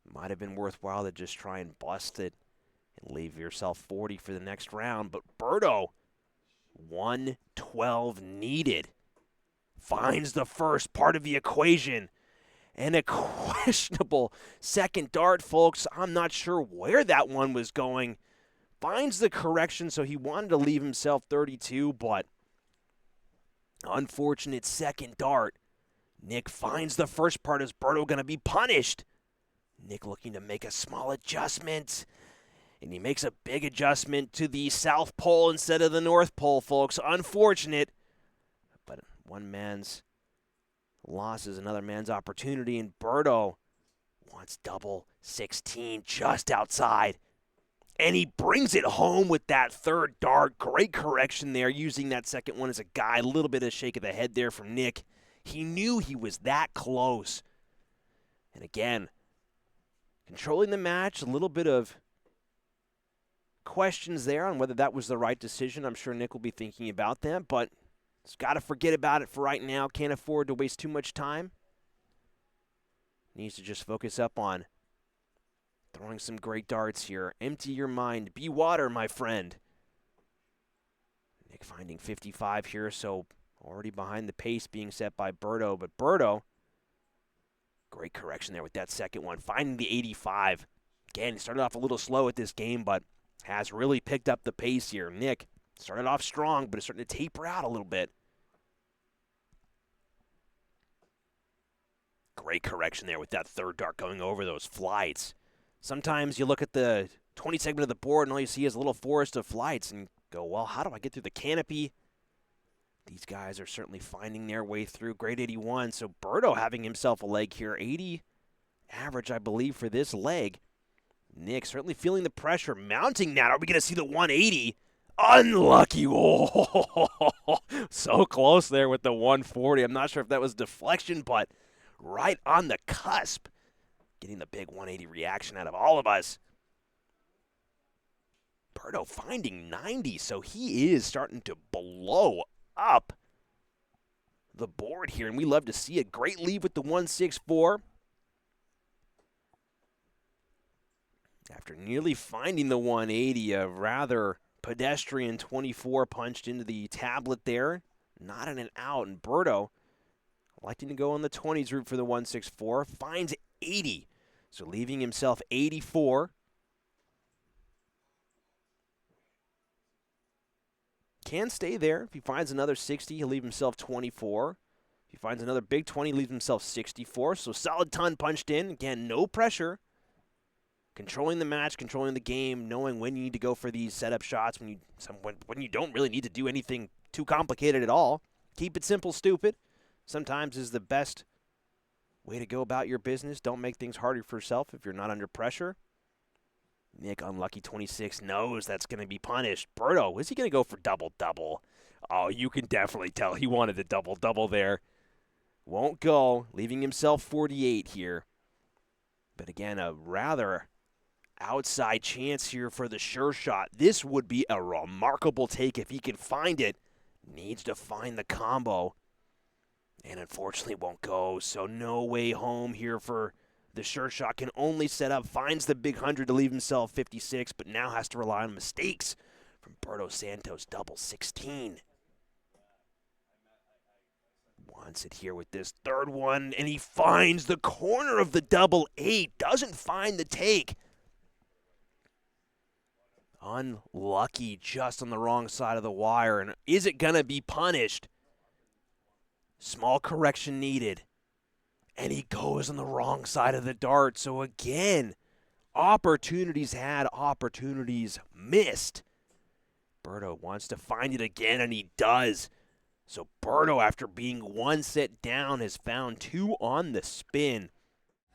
it might have been worthwhile to just try and bust it and leave yourself 40 for the next round. But Berto, 112 needed. Finds the first part of the equation. And a questionable second dart, folks. I'm not sure where that one was going. Finds the correction, so he wanted to leave himself 32, but unfortunate second dart. Nick finds the first part. Is Berto going to be punished? Nick looking to make a small adjustment. And he makes a big adjustment to the South Pole instead of the North Pole, folks. Unfortunate. But one man's loss is another man's opportunity, and Berto wants double 16 just outside. And he brings it home with that third dart. Great correction there, using that second one as a guide. A little bit of a shake of the head there from Nick. He knew he was that close. And again, controlling the match, a little bit of questions there on whether that was the right decision. I'm sure Nick will be thinking about that, but He's got to forget about it for right now. Can't afford to waste too much time. Needs to just focus up on throwing some great darts here. Empty your mind. Be water, my friend. Nick finding 55 here, so already behind the pace being set by Berto. But Berto, great correction there with that second one. Finding the 85. Again, he started off a little slow at this game, but has really picked up the pace here. Nick started off strong, but is starting to taper out a little bit. Great correction there with that third dart going over those flights. Sometimes you look at the 20 segment of the board and all you see is a little forest of flights and go, well, how do I get through the canopy? These guys are certainly finding their way through. Grade 81, so Berto having himself a leg here. 80 average, I believe, for this leg. Nick certainly feeling the pressure, mounting that. Are we going to see the 180? Unlucky. Oh, so close there with the 140. I'm not sure if that was deflection, but right on the cusp. Getting the big 180 reaction out of all of us. Berto finding 90, so he is starting to blow up the board here, and we love to see it. Great lead with the 164. After nearly finding the 180, a rather pedestrian 24 punched into the tablet there. Not in and out, and Berto electing to go on the 20s route for the 164. Finds 80, so leaving himself 84. Can stay there. If he finds another 60, he'll leave himself 24. If he finds another big 20, leaves himself 64. So solid ton punched in. Again, no pressure. Controlling the match, controlling the game, knowing when you need to go for these setup shots, when you don't really need to do anything too complicated at all. Keep it simple, stupid. Sometimes is the best way to go about your business. Don't make things harder for yourself if you're not under pressure. Nick, unlucky 26, knows that's going to be punished. Berto, is he going to go for double-double? Oh, you can definitely tell he wanted the double-double there. Won't go, leaving himself 48 here. But again, a rather outside chance here for the sure shot. This would be a remarkable take if he can find it. Needs to find the combo. And unfortunately won't go, so no way home here for the sure shot. Can only set up, finds the big 100 to leave himself 56, but now has to rely on mistakes from Berto Santos, double 16. Wants it here with this third one, and he finds the corner of the double 8. Doesn't find the take. Unlucky, just on the wrong side of the wire. And is it going to be punished? Small correction needed. And he goes on the wrong side of the dart. So again, opportunities had, opportunities missed. Berto wants to find it again, and he does. So Berto, after being one set down, has found 2 on the spin.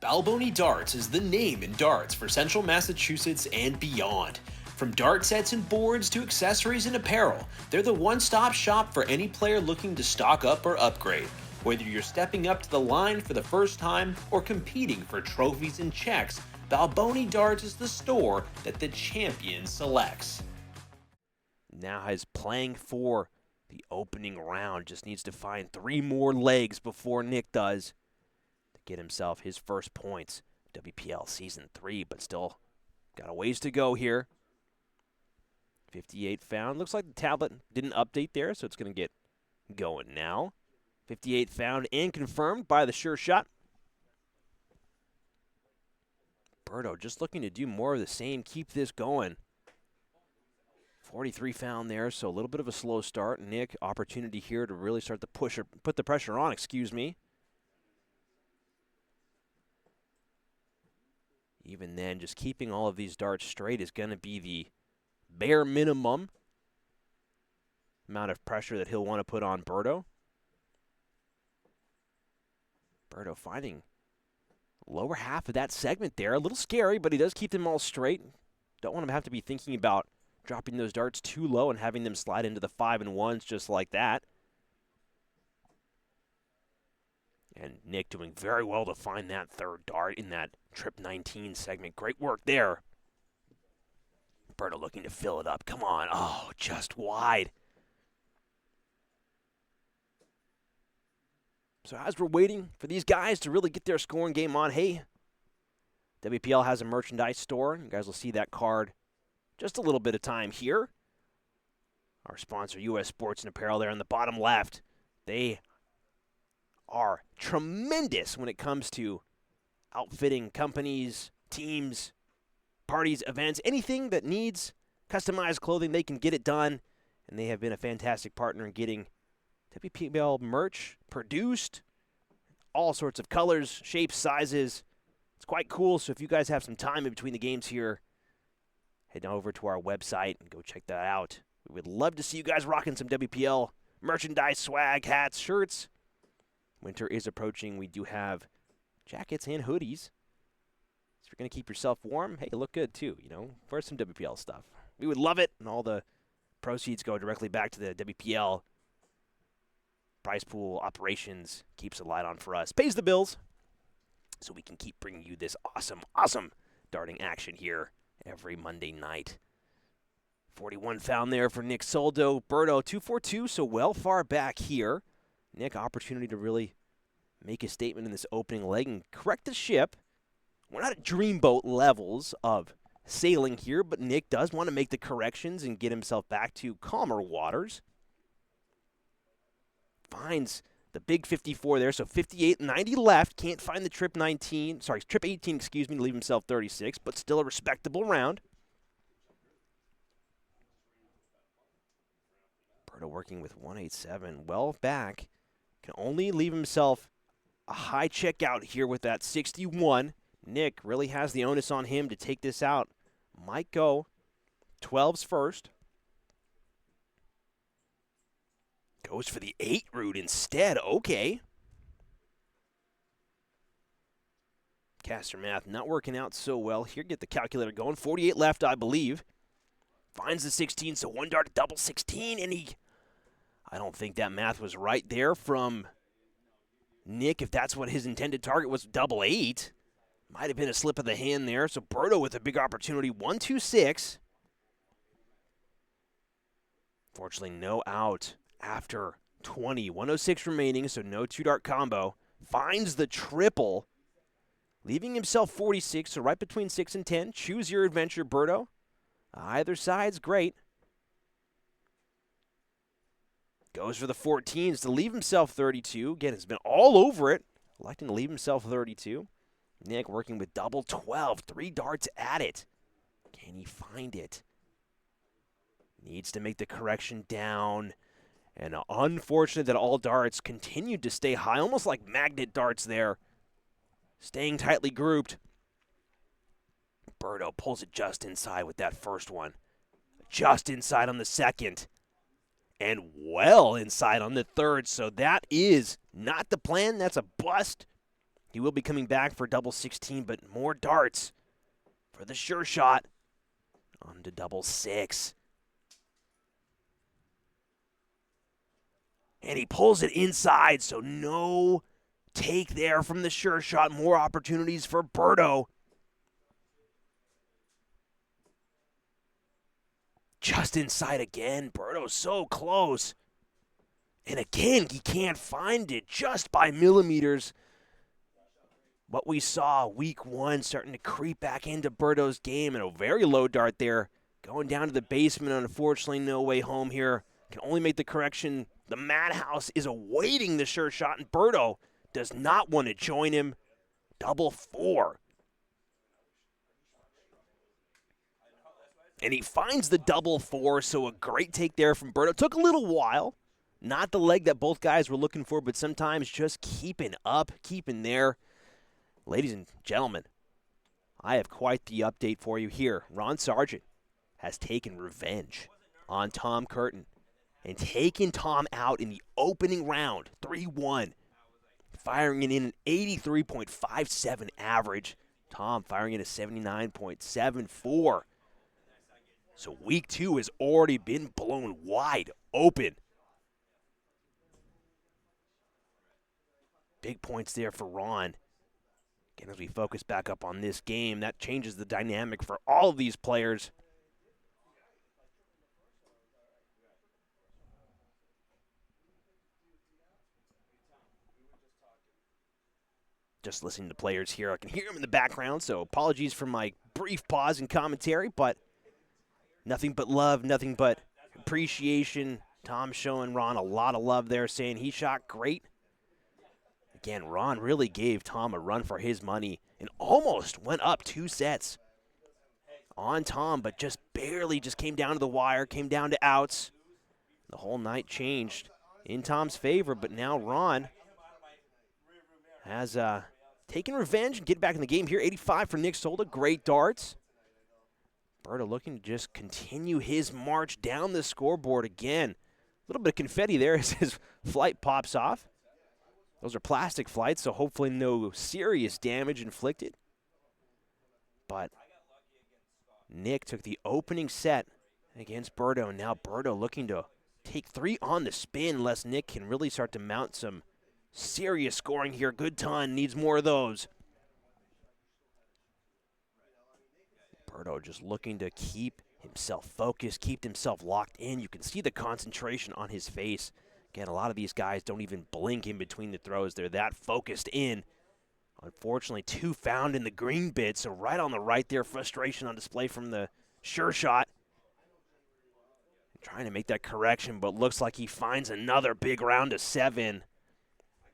Balboni Darts is the name in darts for Central Massachusetts and beyond. From dart sets and boards to accessories and apparel, they're the one-stop shop for any player looking to stock up or upgrade. Whether you're stepping up to the line for the first time or competing for trophies and checks, Balboni Darts is the store that the champion selects. Now is playing for the opening round. Just needs to find 3 more legs before Nick does to get himself his first points. WPL Season 3, but still got a ways to go here. 58 found. Looks like the tablet didn't update there, so it's going to get going now. 58 found and confirmed by the sure shot. Berto just looking to do more of the same, keep this going. 43 found there, so a little bit of a slow start. Nick, opportunity here to really start to push or put the pressure on, Even then, just keeping all of these darts straight is going to be the bare minimum amount of pressure that he'll want to put on Berto. Berto finding lower half of that segment there. A little scary, but he does keep them all straight. Don't want him to have to be thinking about dropping those darts too low and having them slide into the 5 and 1s just like that. And Nick doing very well to find that third dart in that trip 19 segment. Great work there. Berto looking to fill it up. Come on. Oh, just wide. So as we're waiting for these guys to really get their scoring game on, hey, WPL has a merchandise store. You guys will see that card just a little bit of time here. Our sponsor, U.S. Sports and Apparel, there in the bottom left. They are tremendous when it comes to outfitting companies, teams, parties, events, anything that needs customized clothing, they can get it done. And they have been a fantastic partner in getting WPL merch produced, all sorts of colors, shapes, sizes. It's quite cool. So if you guys have some time in between the games here, head over to our website and go check that out. We would love to see you guys rocking some WPL merchandise, swag, hats, shirts. Winter is approaching. We do have jackets and hoodies. So if you're going to keep yourself warm, hey, look good too, wear some WPL stuff. We would love it, and all the proceeds go directly back to the WPL prize pool operations. Keeps the light on for us, pays the bills, so we can keep bringing you this awesome darting action here every Monday night. 41 found there for Nick Soldo. Berto, 242, so well far back here. Nick, opportunity to really make a statement in this opening leg and correct the ship. We're not at dreamboat levels of sailing here, but Nick does want to make the corrections and get himself back to calmer waters. Finds the big 54 there, so 58, 90 left. Can't find the trip 18, to leave himself 36, but still a respectable round. Berto working with 187, well back. Can only leave himself a high checkout here with that 61. Nick really has the onus on him to take this out. Might go 12s first. Goes for the 8 route instead. Okay. Caster math not working out so well here. Get the calculator going. 48 left, I believe. Finds the 16, so one dart, double 16, and I don't think that math was right there from Nick, if that's what his intended target was, double 8. Might have been a slip of the hand there. So Berto with a big opportunity, 1-2-6. Fortunately, no out after 20. 106 remaining, so no 2-dart combo. Finds the triple, leaving himself 46, so right between 6 and 10. Choose your adventure, Berto. Either side's great. Goes for the 14s to leave himself 32. Again, has been all over it, electing to leave himself 32. Nick working with double 12, 3 darts at it. Can he find it? Needs to make the correction down. And unfortunate that all darts continued to stay high, almost like magnet darts there. Staying tightly grouped. Berto pulls it just inside with that first one. Just inside on the second. And well inside on the third. So that is not the plan. That's a bust. He will be coming back for double 16, but more darts for the sure shot. On to double 6. And he pulls it inside, so no take there from the sure shot. More opportunities for Berto. Just inside again. Berto so close. And again, he can't find it just by millimeters. What we saw week 1 starting to creep back into Berto's game, and a very low dart there. Going down to the basement, unfortunately, no way home here. Can only make the correction. The madhouse is awaiting the sure shot, and Berto does not want to join him. Double 4. And he finds the double 4, so a great take there from Berto. Took a little while. Not the leg that both guys were looking for, but sometimes just keeping up, keeping there. Ladies and gentlemen, I have quite the update for you here. Ron Sargent has taken revenge on Tom Curtin and taken Tom out in the opening round, 3-1, firing in an 83.57 average. Tom firing in a 79.74. So week 2 has already been blown wide open. Big points there for Ron. Again, as we focus back up on this game, that changes the dynamic for all of these players. just listening to players here. I can hear them in the background, so apologies for my brief pause in commentary, but nothing but love, nothing but appreciation. Tom showing Ron a lot of love there, saying he shot great. Again, Ron really gave Tom a run for his money and almost went up 2 sets on Tom, but just barely just came down to the wire, came down to outs. The whole night changed in Tom's favor, but now Ron has taken revenge and get back in the game here. 85 for Nick Soldo, great darts. Berto looking to just continue his march down the scoreboard again. A little bit of confetti there as his flight pops off. Those are plastic flights, so hopefully no serious damage inflicted. But Nick took the opening set against Berto, and now Berto looking to take 3 on the spin unless Nick can really start to mount some serious scoring here. Good ton, needs more of those. Berto just looking to keep himself focused, keep himself locked in. You can see the concentration on his face. Again, a lot of these guys don't even blink in between the throws. They're that focused in. Unfortunately, 2 found in the green bit, so right on the right there, frustration on display from the sure shot. Trying to make that correction, but looks like he finds another big round of 7.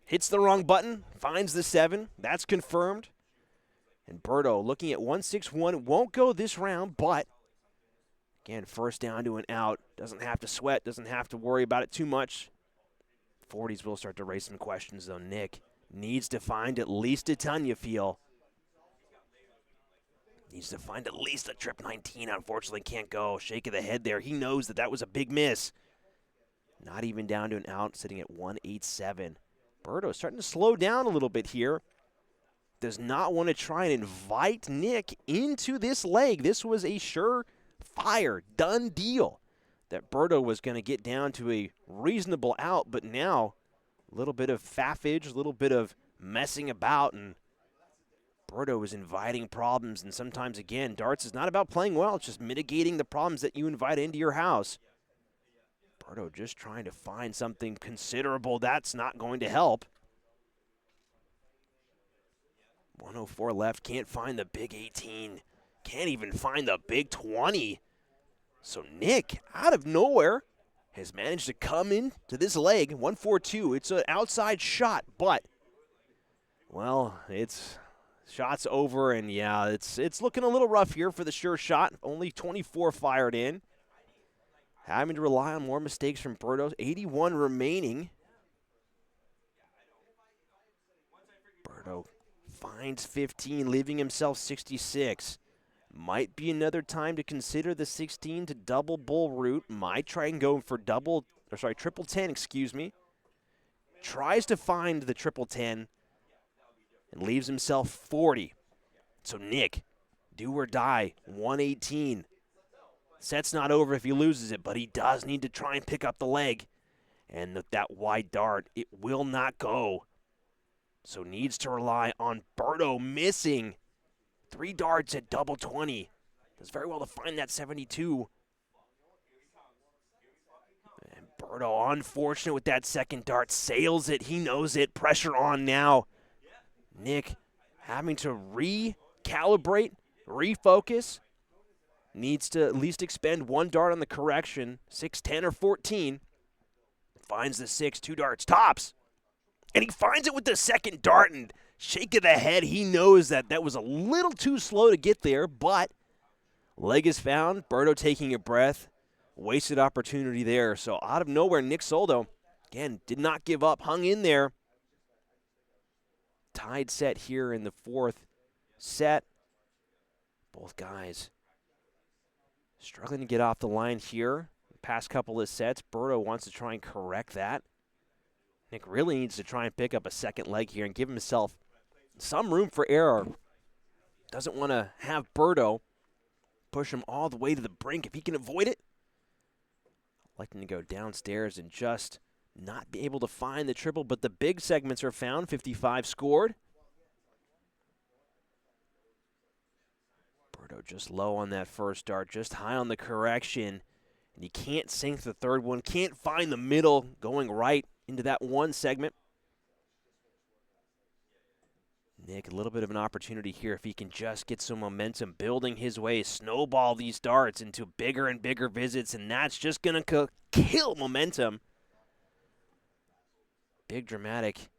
Hits the wrong button, finds the 7. That's confirmed. And Berto looking at 161. Won't go this round, but again, first down to an out. Doesn't have to sweat, doesn't have to worry about it too much. 40s will start to raise some questions, though. Nick needs to find at least a ton, you feel. Needs to find at least a trip 19. Unfortunately, can't go. Shake of the head there. He knows that that was a big miss. Not even down to an out, sitting at 187. Berto starting to slow down a little bit here. Does not want to try and invite Nick into this leg. This was a surefire, done deal that Berto was going to get down to a reasonable out, but now a little bit of faffage, a little bit of messing about, and Berto is inviting problems. And sometimes, again, darts is not about playing well. It's just mitigating the problems that you invite into your house. Berto just trying to find something considerable. That's not going to help. 104 left. Can't find the big 18. Can't even find the big 20. So Nick, out of nowhere, has managed to come into this leg. 142. It's an outside shot, but, well, it's shots over, and yeah, it's looking a little rough here for the sure shot. Only 24 fired in. Having to rely on more mistakes from Berto. 81 remaining. Berto finds 15, leaving himself 66. Might be another time to consider the 16 to double bull route. Might try and go for triple 10, excuse me. Tries to find the triple 10 and leaves himself 40. So Nick, do or die, 118. Set's not over if he loses it, but he does need to try and pick up the leg. And with that wide dart, it will not go. So needs to rely on Berto missing 3 darts at double 20. Does very well to find that 72. And Berto, unfortunate with that second dart, sails it. He knows it. Pressure on now. Nick having to recalibrate, refocus. Needs to at least expend 1 dart on the correction. 6, 10, or 14. Finds the 6, 2 darts, tops. And he finds it with the second dart, and shake of the head. He knows that that was a little too slow to get there, but leg is found. Berto taking a breath. Wasted opportunity there. So out of nowhere, Nick Soldo, again, did not give up, hung in there. Tied set here in the 4th set. Both guys struggling to get off the line here. Past couple of sets, Berto wants to try and correct that. Nick really needs to try and pick up a second leg here and give himself some room for error. Doesn't want to have Berto push him all the way to the brink if he can avoid it. Liking to go downstairs and just not be able to find the triple, but the big segments are found. 55 scored. Berto just low on that first dart, just high on the correction. And he can't sink the third one, can't find the middle, going right into that one segment. Nick, a little bit of an opportunity here if he can just get some momentum building his way, snowball these darts into bigger and bigger visits, and that's just going to kill momentum. Big dramatic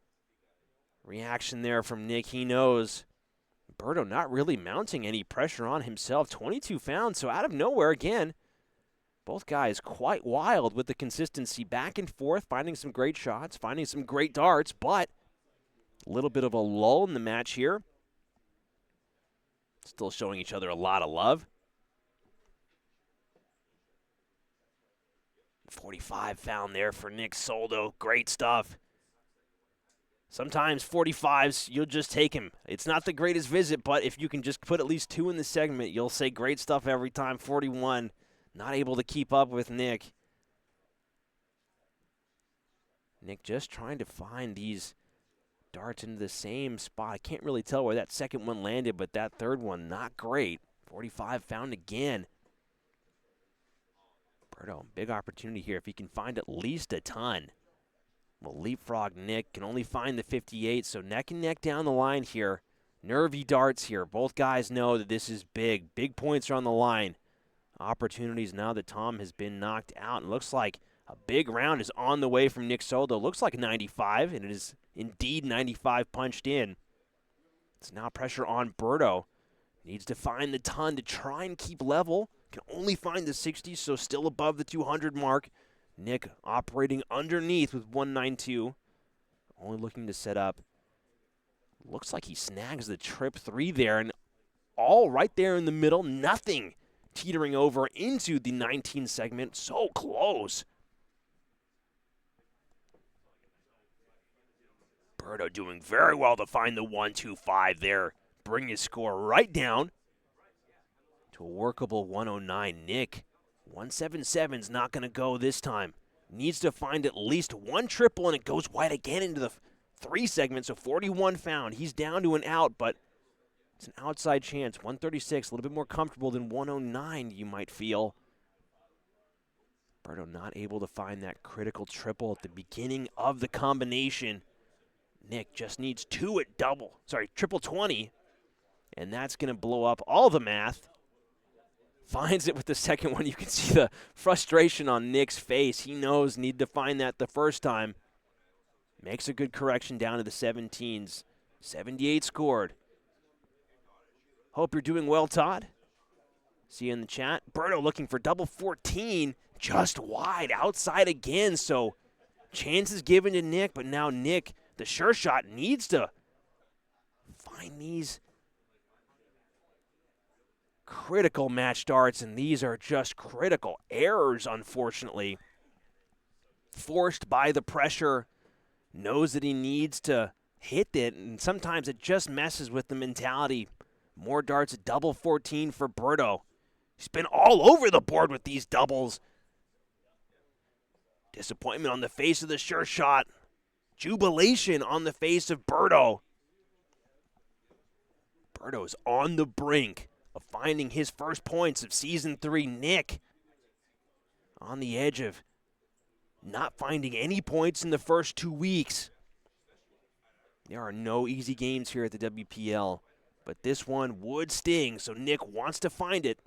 reaction there from Nick. He knows Berto not really mounting any pressure on himself. 22 found, so out of nowhere again. Both guys quite wild with the consistency, back and forth, finding some great shots, finding some great darts, but a little bit of a lull in the match here. Still showing each other a lot of love. 45 found there for Nick Soldo. Great stuff. Sometimes 45s, you'll just take him. It's not the greatest visit, but if you can just put at least 2 in the segment, you'll say great stuff every time. 41, not able to keep up with Nick. Nick just trying to find these darts into the same spot. I can't really tell where that second one landed, but that third one, not great. 45 found again. Berto, big opportunity here if he can find at least a ton. Will leapfrog Nick, can only find the 58, so neck and neck down the line here. Nervy darts here. Both guys know that this is big. Big points are on the line. Opportunities now that Tom has been knocked out. It looks like a big round is on the way from Nick Soldo. Looks like 95, and it is indeed 95 punched in. It's now pressure on Berto. Needs to find the ton to try and keep level. Can only find the 60, so still above the 200 mark. Nick operating underneath with 192. Only looking to set up. Looks like he snags the trip 3 there, and all right there in the middle. Nothing teetering over into the 19 segment. So close. Berto doing very well to find the 125 there. Bring his score right down to a workable 109. Nick, 177's not going to go this time. Needs to find at least one triple, and it goes wide again into the 3 segment, so 41 found. He's down to an out, but it's an outside chance. 136, a little bit more comfortable than 109, you might feel. Berto not able to find that critical triple at the beginning of the combination. Nick just needs 2 at triple 20, and that's going to blow up all the math. Finds it with the second one. You can see the frustration on Nick's face. He knows need to find that the first time. Makes a good correction down to the 17s. 78 scored. Hope you're doing well, Todd. See you in the chat. Berto looking for double 14. Just wide. Outside again. So chances given to Nick, but now Nick, the sure shot, needs to find these critical match darts, and these are just critical errors, unfortunately. Forced by the pressure, knows that he needs to hit it, and sometimes it just messes with the mentality. More darts at double 14 for Berto. He's been all over the board with these doubles. Disappointment on the face of the sure shot. Jubilation on the face of Berto. Berto's on the brink of finding his first points of Season 3. Nick on the edge of not finding any points in the first 2 weeks. There are no easy games here at the WPL, but this one would sting, so Nick wants to find it.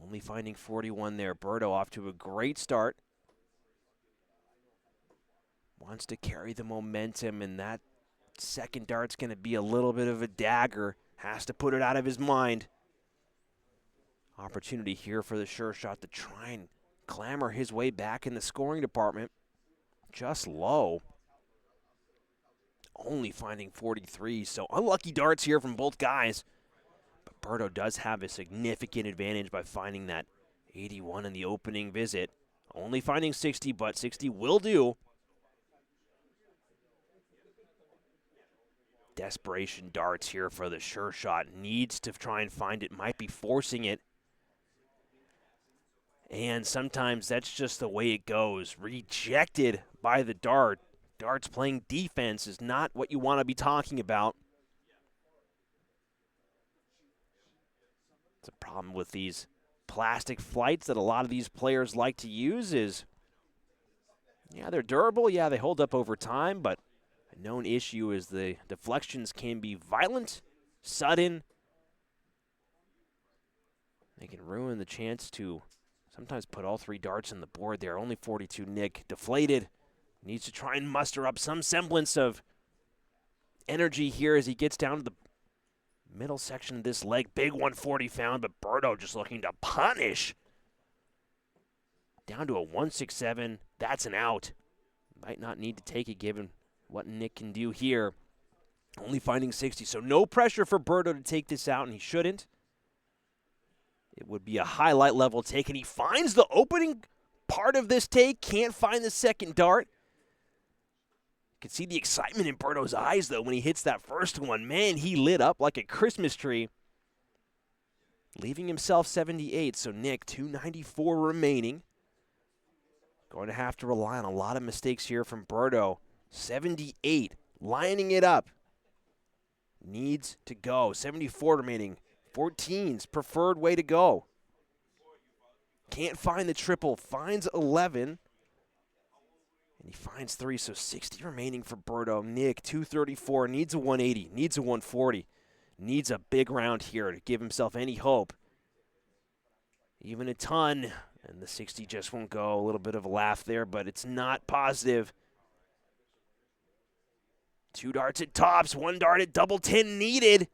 Only finding 41 there. Berto off to a great start. Wants to carry the momentum, and that second dart's going to be a little bit of a dagger. Has to put it out of his mind. Opportunity here for the sure shot to try and clamber his way back in the scoring department. Just low. Only finding 43, so unlucky darts here from both guys. But Berto does have a significant advantage by finding that 81 in the opening visit. Only finding 60, but 60 will do. Desperation darts here for the sure shot. Needs to try and find it. Might be forcing it. And sometimes that's just the way it goes. Rejected by the dart. Darts playing defense is not what you want to be talking about. It's a problem with these plastic flights that a lot of these players like to use is, yeah, they're durable. Yeah, they hold up over time, but I known issue is the deflections can be violent, sudden. They can ruin the chance to sometimes put all 3 darts on the board there. Only 42. Nick deflated. Needs to try and muster up some semblance of energy here as he gets down to the middle section of this leg. Big 140 found, but Berto just looking to punish. Down to a 167. That's an out. Might not need to take it given what Nick can do here. Only finding 60, so no pressure for Berto to take this out, and he shouldn't. It would be a highlight level take, and he finds the opening part of this take, can't find the second dart. You can see the excitement in Berto's eyes, though, when he hits that first one. Man, he lit up like a Christmas tree, leaving himself 78. So Nick, 294 remaining. Going to have to rely on a lot of mistakes here from Berto. 78, lining it up. Needs to go. 74 remaining. 14's preferred way to go. Can't find the triple. Finds 11. And he finds 3, so 60 remaining for Berto. Nick, 234. Needs a 180. Needs a 140. Needs a big round here to give himself any hope. Even a ton. And the 60 just won't go. A little bit of a laugh there, but it's not positive. 2 darts at tops. 1 dart at double 10 needed.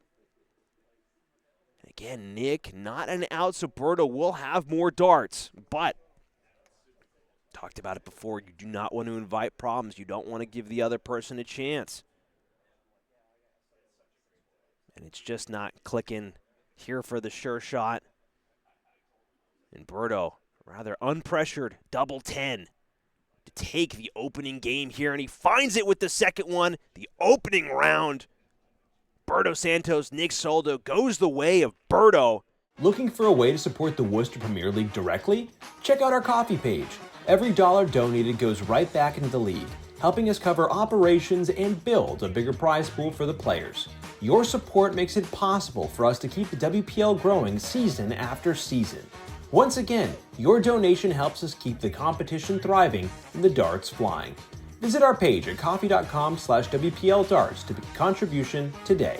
Again, Nick, not an out, so Berto will have more darts. But, talked about it before, you do not want to invite problems. You don't want to give the other person a chance. And it's just not clicking here for the sure shot. And Berto, rather unpressured, double 10 to take the opening game here. And he finds it with the second one, the opening round. Berto Santos, Nick Soldo goes the way of Berto. Looking for a way to support the Worcester Premier League directly? Check out our coffee page. Every dollar donated goes right back into the league, helping us cover operations and build a bigger prize pool for the players. Your support makes it possible for us to keep the WPL growing season after season. Once again, your donation helps us keep the competition thriving and the darts flying. Visit our page at coffee.com/WPL darts to make a contribution today.